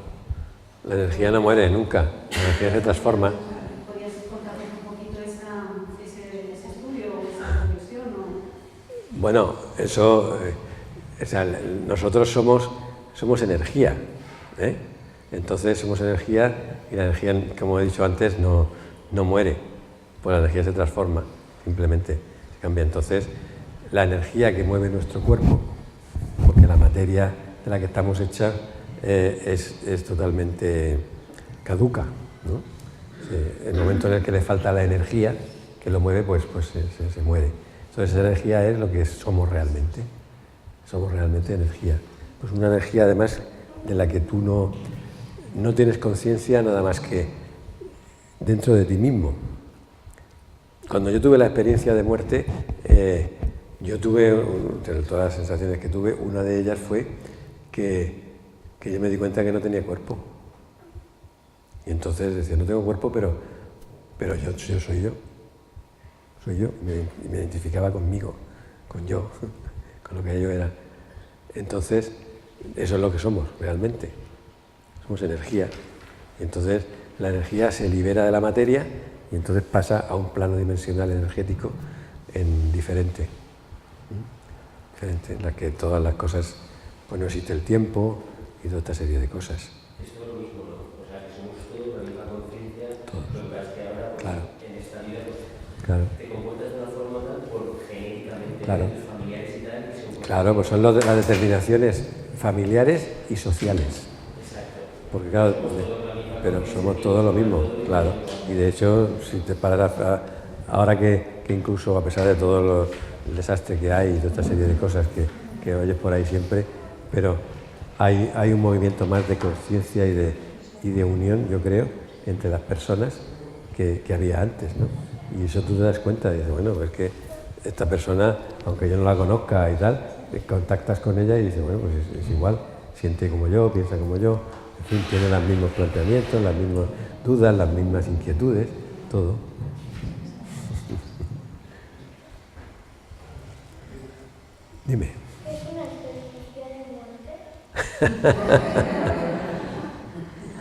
La energía no muere nunca, la energía se transforma. ¿Podrías contarnos un poquito ese estudio o esa reflexión? Bueno, eso, o sea, nosotros somos energía, ¿eh? Entonces somos energía y la energía, como he dicho antes, no muere, pues la energía se transforma, simplemente se cambia. Entonces, la energía que mueve nuestro cuerpo, porque la materia de la que estamos hechas es totalmente caduca, ¿no? El momento en el que le falta la energía que lo mueve, pues se muere. Entonces esa energía es lo que somos realmente. Somos realmente energía. pues una energía además de la que tú no tienes conciencia nada más que dentro de ti mismo. Cuando yo tuve la experiencia de muerte, yo tuve, de todas las sensaciones que tuve, una de ellas fue que yo me di cuenta que no tenía cuerpo. Y entonces decía, no tengo cuerpo, pero yo soy yo. Soy yo. Y me identificaba conmigo, con yo, con lo que yo era. Entonces, eso es lo que somos realmente. Somos energía. Y entonces la energía se libera de la materia y entonces pasa a un plano dimensional energético diferente. Diferente, en la que todas las cosas, pues no existe el tiempo y toda esta serie de cosas. Es todo lo mismo, ¿no? O sea, que somos todos la misma conciencia, lo que pasa es que ahora, pues, claro. En esta vida, pues, Claro. te comportas de una forma tal por genéticamente, Claro. tus familiares y tal, y se Claro, pues son las determinaciones familiares y sociales. Exacto. Porque claro, pero somos todos lo mismo, claro. Y de hecho, si te pararas ahora que incluso a pesar de todo el desastre que hay y toda esta serie de cosas que oyes por ahí siempre, pero hay un movimiento más de conciencia y de unión, yo creo, entre las personas que había antes, ¿no? Y eso tú te das cuenta y dices, bueno, pues que esta persona, aunque yo no la conozca y tal, contactas con ella y dices, bueno, pues es igual, siente como yo, piensa como yo, en fin, tiene los mismos planteamientos, las mismas dudas, las mismas inquietudes, todo. Dime. ¿Es una experiencia de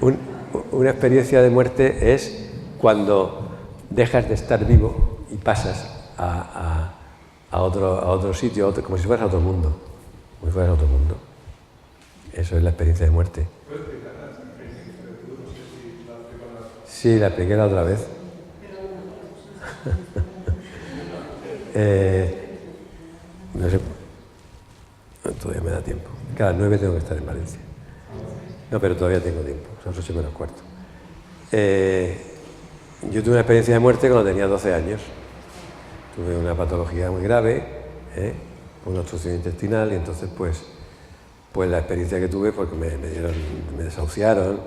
muerte? Una experiencia de muerte es cuando dejas de estar vivo y pasas a otro sitio, como si fueras a otro mundo. Como si fueras a otro mundo. Eso es la experiencia de muerte. ¿Puedes explicar la experiencia de tú? No sé si la explico. Sí, la expliqué la otra vez. No sé. Todavía me da tiempo. Cada 9 tengo que estar en Valencia. No, pero todavía tengo tiempo. Son 8 menos cuarto. Yo tuve una experiencia de muerte cuando tenía 12 años. Tuve una patología muy grave, una obstrucción intestinal, y entonces pues la experiencia que tuve, porque me desahuciaron,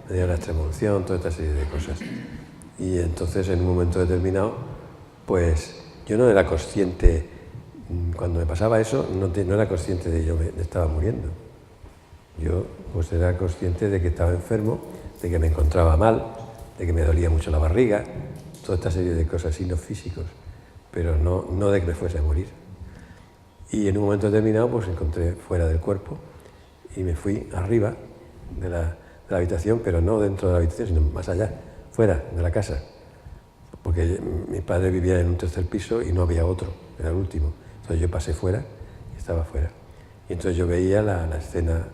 me dieron la extrema-unción, toda esta serie de cosas. Y entonces en un momento determinado, pues yo no era consciente, cuando me pasaba eso, no era consciente de que yo me estaba muriendo. Yo pues era consciente de que estaba enfermo, de que me encontraba mal, de que me dolía mucho la barriga, toda esta serie de cosas, signos físicos, pero no de que me fuese a morir. Y en un momento determinado pues me encontré fuera del cuerpo y me fui arriba de la habitación, pero no dentro de la habitación, sino más allá, fuera de la casa, porque mi padre vivía en un tercer piso y no había otro, era el último. Entonces yo pasé fuera y estaba fuera. Y entonces yo veía la escena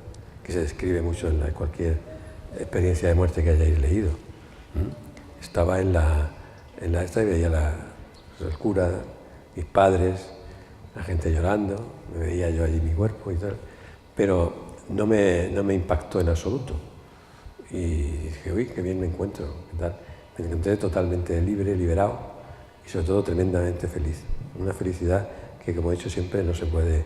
que se describe mucho en cualquier experiencia de muerte que hayáis leído. Estaba en la esta y veía el cura, mis padres, la gente llorando, me veía yo allí mi cuerpo y tal, pero no me impactó en absoluto. Y dije, uy, qué bien me encuentro, ¿qué tal? Me encontré totalmente libre, liberado y sobre todo tremendamente feliz. Una felicidad que, como he dicho siempre, no se puede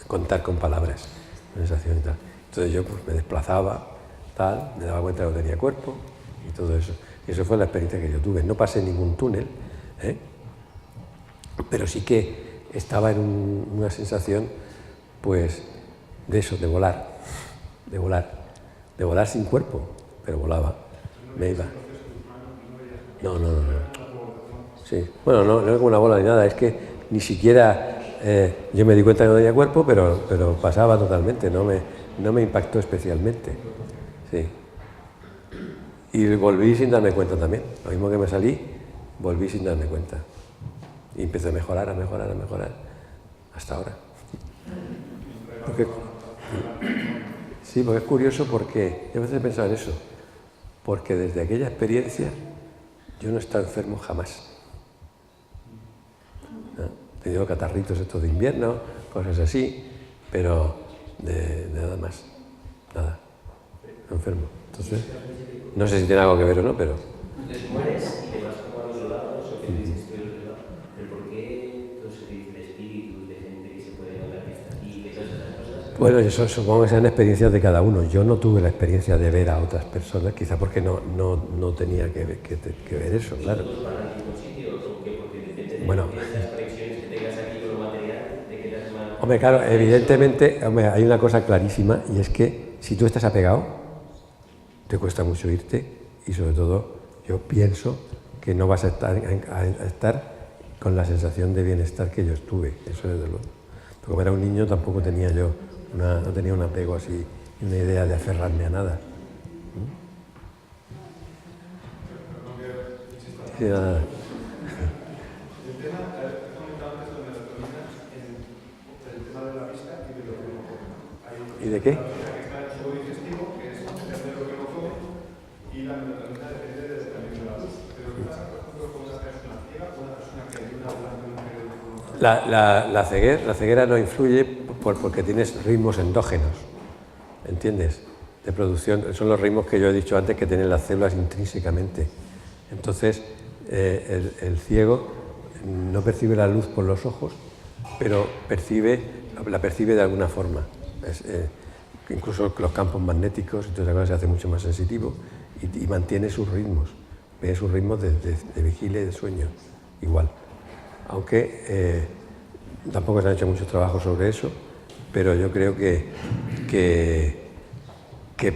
contar con palabras, sensación y tal. Entonces yo pues, me desplazaba, tal, me daba cuenta que no tenía cuerpo y todo eso. Y eso fue la experiencia que yo tuve. No pasé ningún túnel, pero sí que estaba en una sensación, pues, de eso, de volar sin cuerpo, pero volaba, me iba. No. Sí, bueno, no es como una bola ni nada, es que ni siquiera yo me di cuenta que no tenía cuerpo, pero pasaba totalmente, no me impactó especialmente. Sí. Y volví sin darme cuenta también. Lo mismo que me salí, volví sin darme cuenta. Y empecé a mejorar, hasta ahora. Sí, porque es curioso porque, yo a veces he pensado en eso, porque desde aquella experiencia yo no he estado enfermo jamás. ¿No? He tenido catarritos estos de invierno, cosas así, pero de nada más, nada, no enfermo. Entonces, no sé si tiene algo que ver o no, pero... Entonces mueres y te vas como a los lados, o que dices tú el lado, pero ¿por qué todo se dice de espíritus, de gente que se puede hablar que está aquí, que todas esas cosas, Bueno, eso supongo que sean experiencias de cada uno. Yo no tuve la experiencia de ver a otras personas, quizá porque no tenía que ver eso, claro. ¿Todos van al mismo sitio o qué? Porque depende de Bueno. las conexiones que tengas aquí con lo material, te quedas más... Hombre, claro, evidentemente, hay una cosa clarísima y es que si tú estás apegado, te cuesta mucho irte y sobre todo yo pienso que no vas a estar con la sensación de bienestar que yo estuve, eso desde luego. Porque como era un niño tampoco tenía yo no tenía un apego así, una idea de aferrarme a nada. Sí, nada. El tema, he comentado antes de la melatonina, el tema de la vista y de lo que uno come. ¿Y de qué? La melatonina que está en el tubo digestivo, que es depende de lo que uno come, y la melatonina depende del tamaño de la luz. Pero ¿qué pasa, por ejemplo, con una persona ciega o una persona que ayuda durante un periodo de La ceguera no influye porque tienes ritmos endógenos, ¿entiendes? De producción, son los ritmos que yo he dicho antes que tienen las células intrínsecamente. Entonces, el ciego no percibe la luz por los ojos, pero la percibe de alguna forma. Incluso los campos magnéticos y todas esas cosas se hace mucho más sensitivo y mantiene sus ritmos, ve sus ritmos de vigilia y de sueño, igual. Aunque tampoco se han hecho muchos trabajos sobre eso, pero yo creo que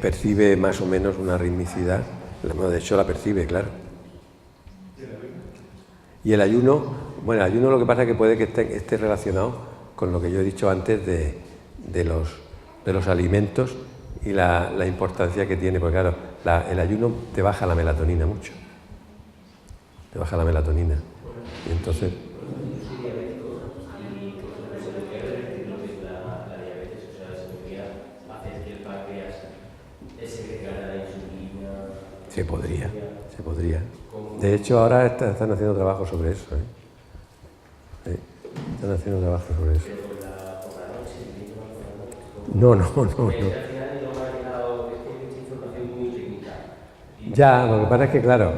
percibe más o menos una ritmicidad. De hecho, la percibe, claro. Y el ayuno, bueno, el ayuno lo que pasa es que puede que esté relacionado con lo que yo he dicho antes de los alimentos y la importancia que tiene, porque claro, el ayuno te baja la melatonina mucho. Te baja la melatonina. Y entonces... Se podría. De hecho, ahora están haciendo trabajo sobre eso. Están haciendo trabajo sobre eso. No. Ya, lo que pasa es que, claro,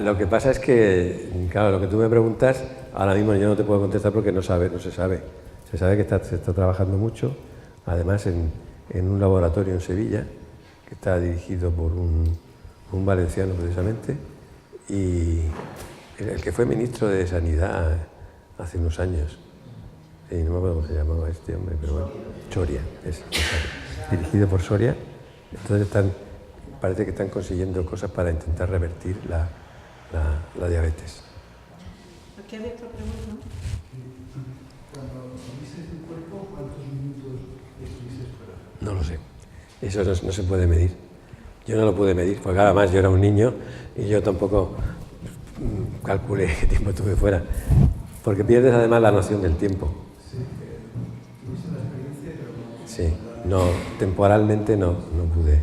lo que pasa es que, claro, lo que tú me preguntas, ahora mismo yo no te puedo contestar porque no se sabe. Se sabe que se está trabajando mucho, además en un laboratorio en Sevilla, que está dirigido por un valenciano precisamente, y el que fue ministro de Sanidad hace unos años. Sí, no me acuerdo cómo se llamaba este hombre, pero bueno, Soria, dirigido por Soria. Entonces parece que están consiguiendo cosas para intentar revertir la diabetes. Aquí había otra pregunta. Cuando comiste tu cuerpo, ¿cuántos minutos estuviste fuera? No lo sé. Eso no se puede medir. Yo no lo pude medir, porque además yo era un niño y yo tampoco calculé qué tiempo estuve fuera. Porque pierdes además la noción del tiempo. Sí, tuviste la experiencia, pero no. Sí, no, temporalmente no pude.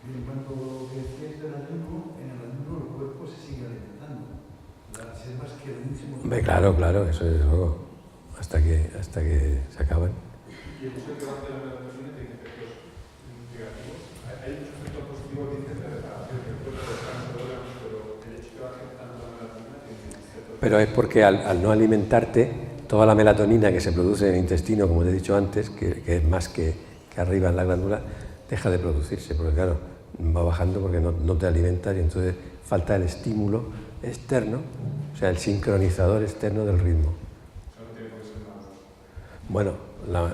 Y en cuanto a lo que decías del ayuno, en el ayuno el cuerpo se sigue alimentando. Las reservas quedan mucho. Hombre, claro, eso es luego, hasta que se acaban. Y el uso que va a hacer la melatonina tiene efectos negativos. Hay muchos efectos positivos que dicen de reparación, que el cuerpo descansa, pero el hecho que va a hacer tanto la melatonina tiene efectos. Pero es porque al no alimentarte, toda la melatonina que se produce en el intestino, como te he dicho antes, que es más que arriba en la glándula, deja de producirse, porque claro, va bajando porque no te alimentas y entonces falta el estímulo externo, o sea, el sincronizador externo del ritmo. Bueno,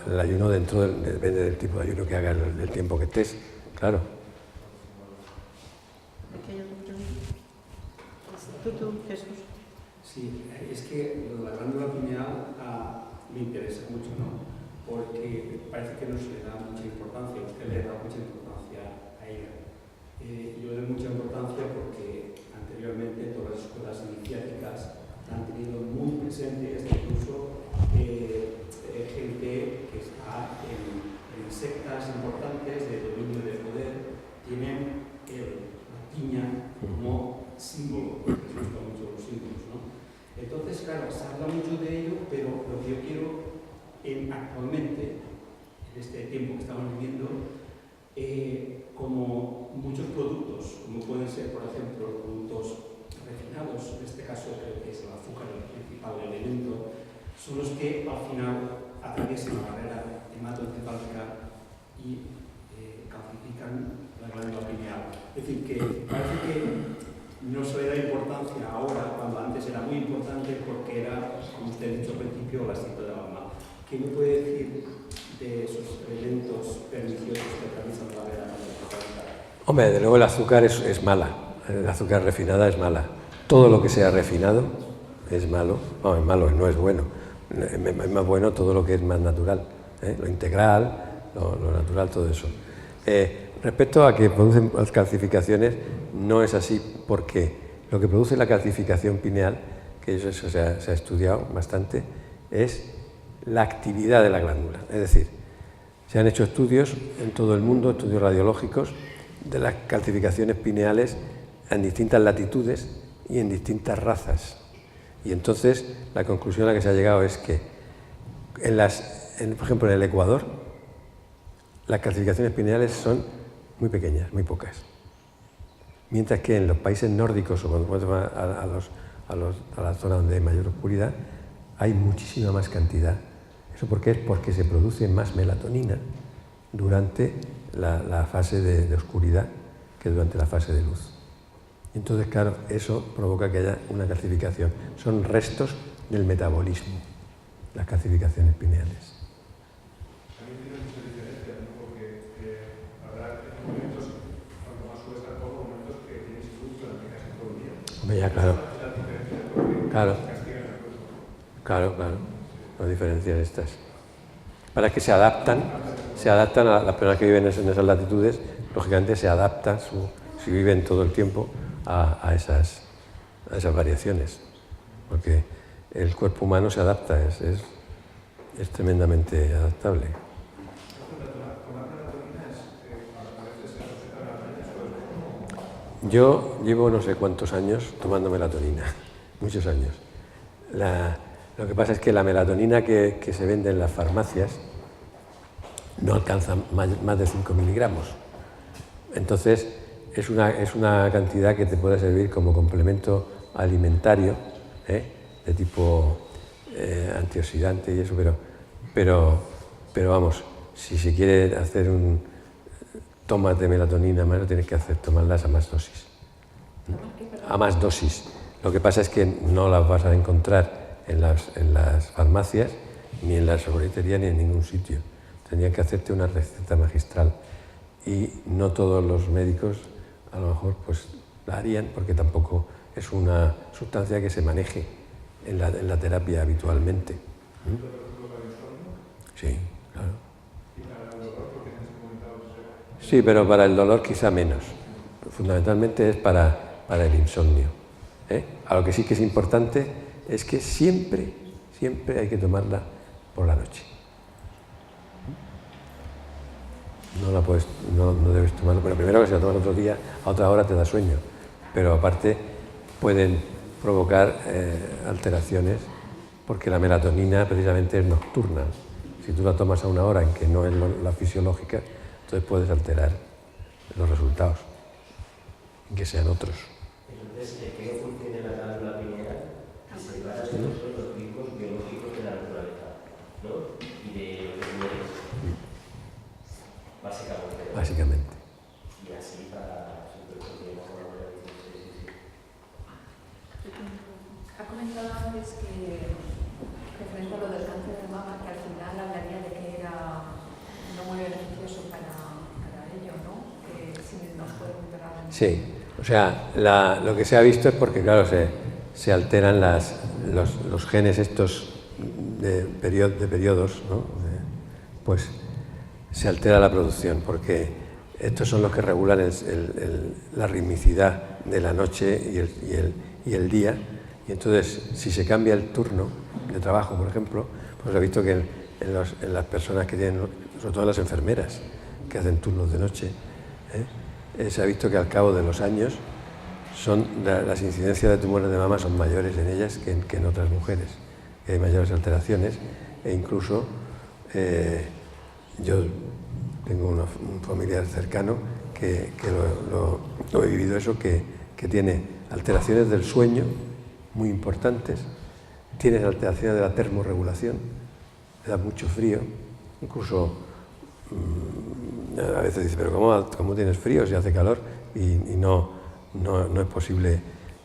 el ayuno depende del tipo de ayuno que hagas, del tiempo que estés, claro. Aquí hay otra pregunta. Tú, Jesús. Sí, es que la glándula pineal me interesa mucho, ¿no? Porque parece que no se le da mucha importancia, usted le da mucha importancia a ella. Yo le doy mucha importancia porque anteriormente todas las escuelas iniciáticas han tenido muy presentes, incluso gente que está en sectas importantes de dominio de poder, tienen la piña como símbolo, porque se gustan mucho los símbolos, ¿no? Entonces, claro, se habla mucho de ello, pero lo que yo quiero actualmente, en este tiempo que estamos viviendo, como muchos productos, como pueden ser, por ejemplo, productos refinados, en este caso creo que es el azúcar el principal elemento, son los que al final atraviesan la barrera hematoencefálica y calcifican la glándula pineal. Es decir, que parece que no se le da importancia ahora, cuando antes era muy importante porque era, como usted ha dicho al principio, la cita del alma. ¿Qué me puede decir de esos elementos perniciosos que atraviesan la barrera hematoencefálica? Hombre, de luego el azúcar es mala, el azúcar refinada es mala. Todo lo que sea refinado es malo, no es malo, no es bueno. Es más bueno todo lo que es más natural, lo integral, lo natural, todo eso. Respecto a que producen las calcificaciones, no es así, porque lo que produce la calcificación pineal, que eso se ha estudiado bastante, es la actividad de la glándula. Es decir, se han hecho estudios en todo el mundo, estudios radiológicos, de las calcificaciones pineales en distintas latitudes y en distintas razas. Y entonces la conclusión a la que se ha llegado es que, por ejemplo, en el Ecuador, las calcificaciones pineales son muy pequeñas, muy pocas. Mientras que en los países nórdicos o cuando vas a la zona donde hay mayor oscuridad, hay muchísima más cantidad. ¿Eso por qué? Es porque se produce más melatonina durante la fase de oscuridad que durante la fase de luz. Entonces, claro, eso provoca que haya una calcificación. Son restos del metabolismo, las calcificaciones pineales. También tiene muchas diferencias, ¿no? Porque habrá momentos, cuando más subes al poco, momentos que tienes luz durante casi todo el día. Hombre, ya, claro. Claro, las diferencias estas. Para que se adaptan a las personas que viven en esas latitudes, lógicamente se adaptan, si viven todo el tiempo, a esas variaciones, porque el cuerpo humano se adapta, es tremendamente adaptable. Yo llevo no sé cuántos años tomando melatonina, muchos años. Lo que pasa es que la melatonina que se vende en las farmacias no alcanza más de 5 miligramos. Entonces, es una cantidad que te puede servir como complemento alimentario, de tipo antioxidante y eso, pero vamos, si se quiere hacer un toma de melatonina, más tienes que tomarlas a más dosis. A más dosis. Lo que pasa es que no las vas a encontrar en las farmacias, ni en la sobretería, ni en ningún sitio. Tendrían que hacerte una receta magistral. Y no todos los médicos a lo mejor pues la harían, porque tampoco es una sustancia que se maneje en la terapia habitualmente. Sí, claro. Sí, pero para el dolor quizá menos. Fundamentalmente es para el insomnio. A lo que sí que es importante es que siempre hay que tomarla por la noche. No debes tomarlo. Bueno, primero que si la tomas otro día, a otra hora te da sueño. Pero aparte pueden provocar alteraciones, porque la melatonina precisamente es nocturna. Si tú la tomas a una hora en que no es la fisiológica, entonces puedes alterar los resultados, que sean otros. Entonces, que no funcione la glándula pineal y se separa de los ritmos biológicos de la naturaleza, ¿no? Y de los niveles, básicamente. Y así para Ha comentado antes que, referente a lo del cáncer de mama, que al final hablaría de que era no muy beneficioso para ello, ¿no? Que si nos puede contar. Sí, o sea, lo que se ha visto es porque, claro, se alteran los genes estos de periodos, ¿no? Pues se altera la producción, porque estos son los que regulan la ritmicidad de la noche y el día. Y entonces, si se cambia el turno de trabajo, por ejemplo, pues se ha visto que en las personas que tienen, sobre todo las enfermeras, que hacen turnos de noche, se ha visto que al cabo de los años las incidencias de tumores de mama son mayores en ellas que en otras mujeres, que hay mayores alteraciones, e incluso yo tengo un familiar cercano que lo he vivido eso, que tiene alteraciones del sueño muy importantes, tienes alteraciones de la termorregulación, te da mucho frío, incluso a veces dices, pero ¿cómo tienes frío si hace calor? Y no es posible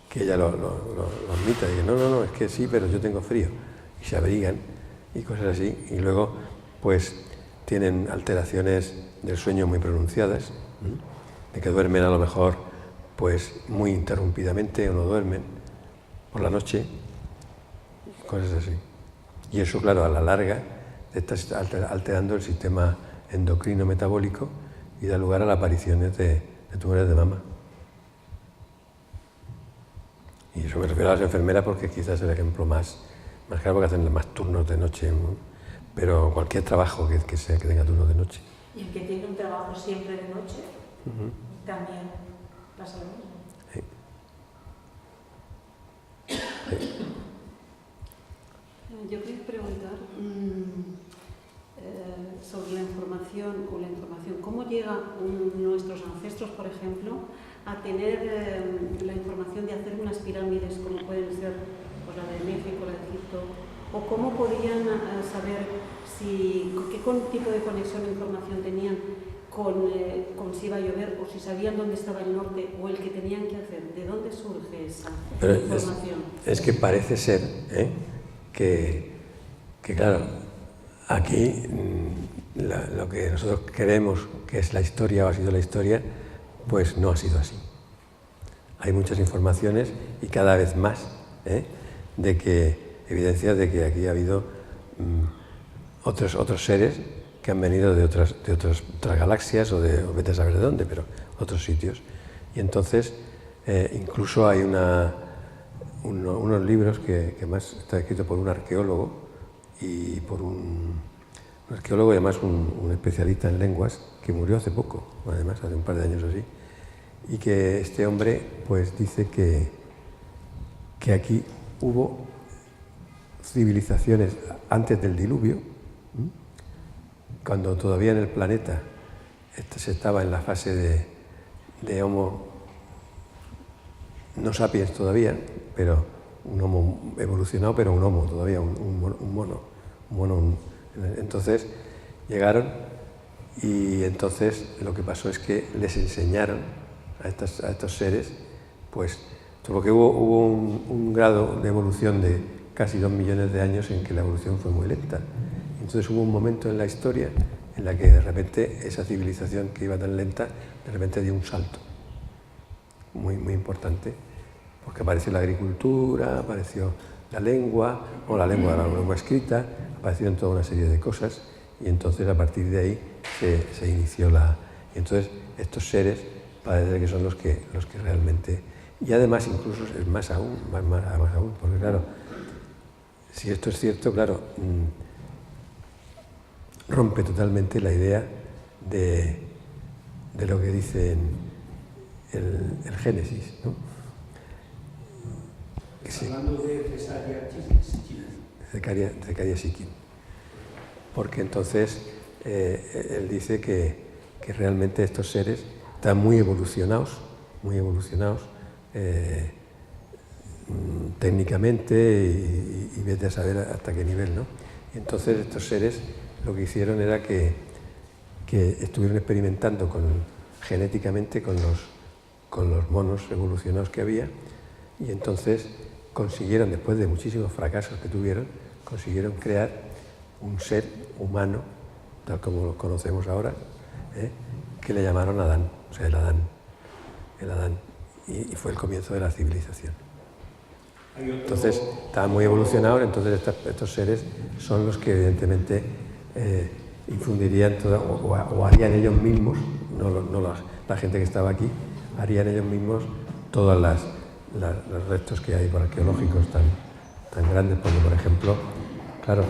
que ella lo admita, y dice, no, es que sí, pero yo tengo frío, y se abrigan y cosas así, y luego pues tienen alteraciones del sueño muy pronunciadas, de que duermen a lo mejor pues muy interrumpidamente o no duermen por la noche, cosas así. Y eso, claro, a la larga estás alterando el sistema endocrino metabólico y da lugar a las apariciones de tumores de mama. Y eso me refiero a las enfermeras porque quizás es el ejemplo más claro, porque hacen más turnos de noche, ¿no? Pero cualquier trabajo que tenga turnos de noche. Y el que tiene un trabajo siempre de noche, también pasa lo mismo. Sí. Yo quería preguntar sobre la información ¿cómo llega nuestros ancestros, por ejemplo, a tener la información de hacer unas pirámides como pueden ser pues, la de México, la de Egipto, o cómo podían saber qué tipo de conexión de información tenían con si iba a llover, o si sabían dónde estaba el norte, o el que tenían que hacer? ¿De dónde surge esa información? Es que parece ser que claro, aquí lo que nosotros creemos que es la historia o ha sido la historia, pues no ha sido así. Hay muchas informaciones y cada vez más evidencias de que aquí ha habido otros seres que han venido de otras galaxias o vete a saber de dónde, pero otros sitios. Y entonces incluso hay unos libros que además está escrito por un arqueólogo y por un arqueólogo y además un especialista en lenguas que murió hace poco, además hace un par de años así, y que este hombre pues dice que aquí hubo civilizaciones antes del diluvio, cuando todavía en el planeta se estaba en la fase de Homo no sapiens todavía, pero un Homo evolucionado, pero un Homo todavía, un mono. Entonces llegaron y entonces lo que pasó es que les enseñaron a estos seres, pues porque hubo un grado de evolución de casi 2 millones de años en que la evolución fue muy lenta. Entonces hubo un momento en la historia en la que de repente esa civilización que iba tan lenta, de repente dio un salto muy, muy importante, porque apareció la agricultura, apareció la lengua escrita, aparecieron toda una serie de cosas y entonces a partir de ahí se inició y entonces estos seres parece que son los que realmente, y además incluso es más aún, porque claro, si esto es cierto, claro, rompe totalmente la idea de lo que dice el Génesis, ¿no? Hablando de Zecaria Sitchin. Porque entonces él dice que realmente estos seres están muy evolucionados técnicamente y vete a saber hasta qué nivel, ¿no? Y entonces estos seres lo que hicieron era que estuvieron experimentando genéticamente con los monos evolucionados que había, y entonces consiguieron, después de muchísimos fracasos que tuvieron, consiguieron crear un ser humano, tal como lo conocemos ahora, que le llamaron Adán, o sea, el Adán, y fue el comienzo de la civilización. Entonces, estaban muy evolucionados, entonces estos seres son los que evidentemente infundirían o harían ellos mismos, no la gente que estaba aquí, harían ellos mismos todos los restos que hay por arqueológicos tan grandes, porque por ejemplo, claro,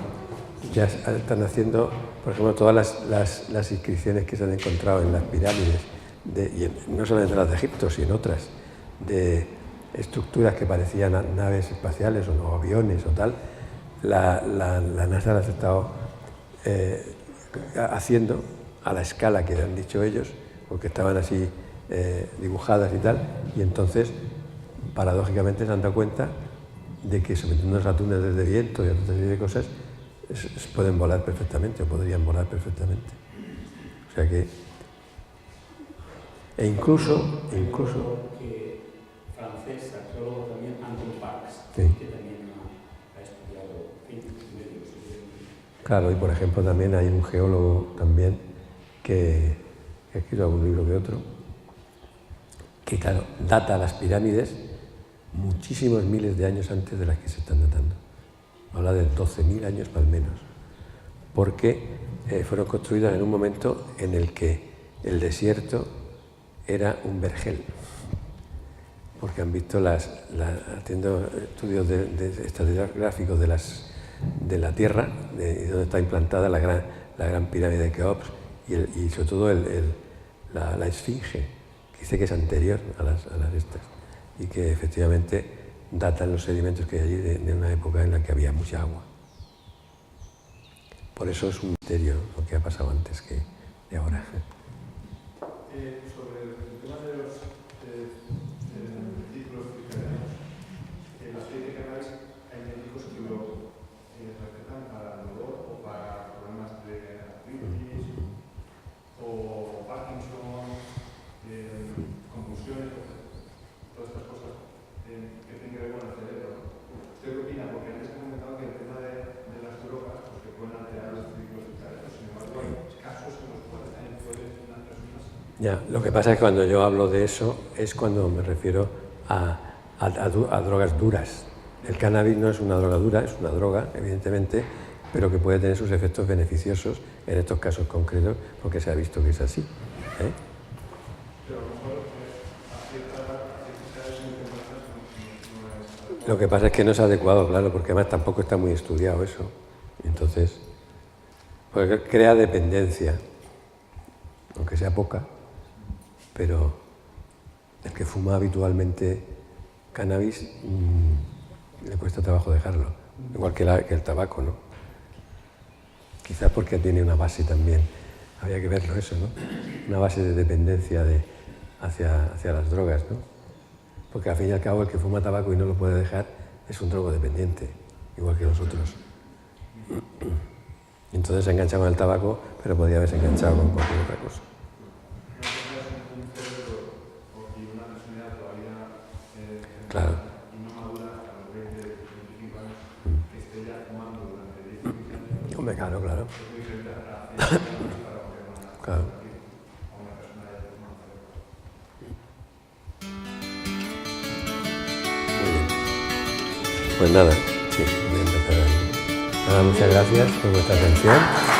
ya están haciendo, por ejemplo, todas las inscripciones que se han encontrado en las pirámides, y no solamente las de Egipto, sino otras, de estructuras que parecían naves espaciales o aviones o tal, la NASA las ha estado haciendo a la escala que han dicho ellos, porque estaban así dibujadas y tal, y entonces paradójicamente se han dado cuenta de que sometiendo a túneles de viento y a otra serie de cosas pueden volar perfectamente o podrían volar perfectamente. O sea que, e incluso que francés, arqueólogo también, Anton Parks, sí. Que también ha estudiado medios. Claro, y por ejemplo también hay un geólogo también que ha escrito algún libro que otro, que claro, data las pirámides muchísimos miles de años antes de las que se están datando. Habla de 12.000 años más o menos, porque fueron construidas en un momento en el que el desierto era un vergel, porque han visto haciendo estudios estratigráficos de la Tierra, de donde está implantada la gran pirámide de Keops y sobre todo la esfinge, que dice que es anterior a las estas, y que efectivamente datan los sedimentos que hay allí de una época en la que había mucha agua. Por eso es un misterio lo que ha pasado antes que de ahora. Sobre el tema de los ciclos circadianos, en la serie de canales hay médicos que lo recetan para dolor o para problemas de artritis o Parkinson, convulsiones, todas estas cosas que tienen que ver con el cerebro. ¿Usted qué opina? Porque antes he comentado que el tema de las drogas pues, que pueden alterar los ciclos circadianos. Sin embargo, hay casos en los cuales también pueden unas personas. Ya, lo que pasa es que cuando yo hablo de eso es cuando me refiero a drogas duras. El cannabis no es una droga dura, es una droga, evidentemente, pero que puede tener sus efectos beneficiosos en estos casos concretos, porque se ha visto que es así. Pero a lo mejor a ciertas edades muy tempranas no es. Lo que pasa es que no es adecuado, claro, porque además tampoco está muy estudiado eso. Entonces, pues crea dependencia, aunque sea poca, pero el que fuma habitualmente cannabis le cuesta trabajo dejarlo, igual que el tabaco, ¿no? Quizás porque tiene una base también, había que verlo eso, ¿no? Una base de dependencia hacia las drogas, ¿no? Porque al fin y al cabo el que fuma tabaco y no lo puede dejar es un drogodependiente, igual que nosotros. Entonces se engancha con el tabaco, pero podía haberse enganchado con cualquier otra cosa. Claro. Hombre, claro. Claro. Muy bien. Pues nada, sí, voy a empezar ahí. Nada, muchas gracias por vuestra atención.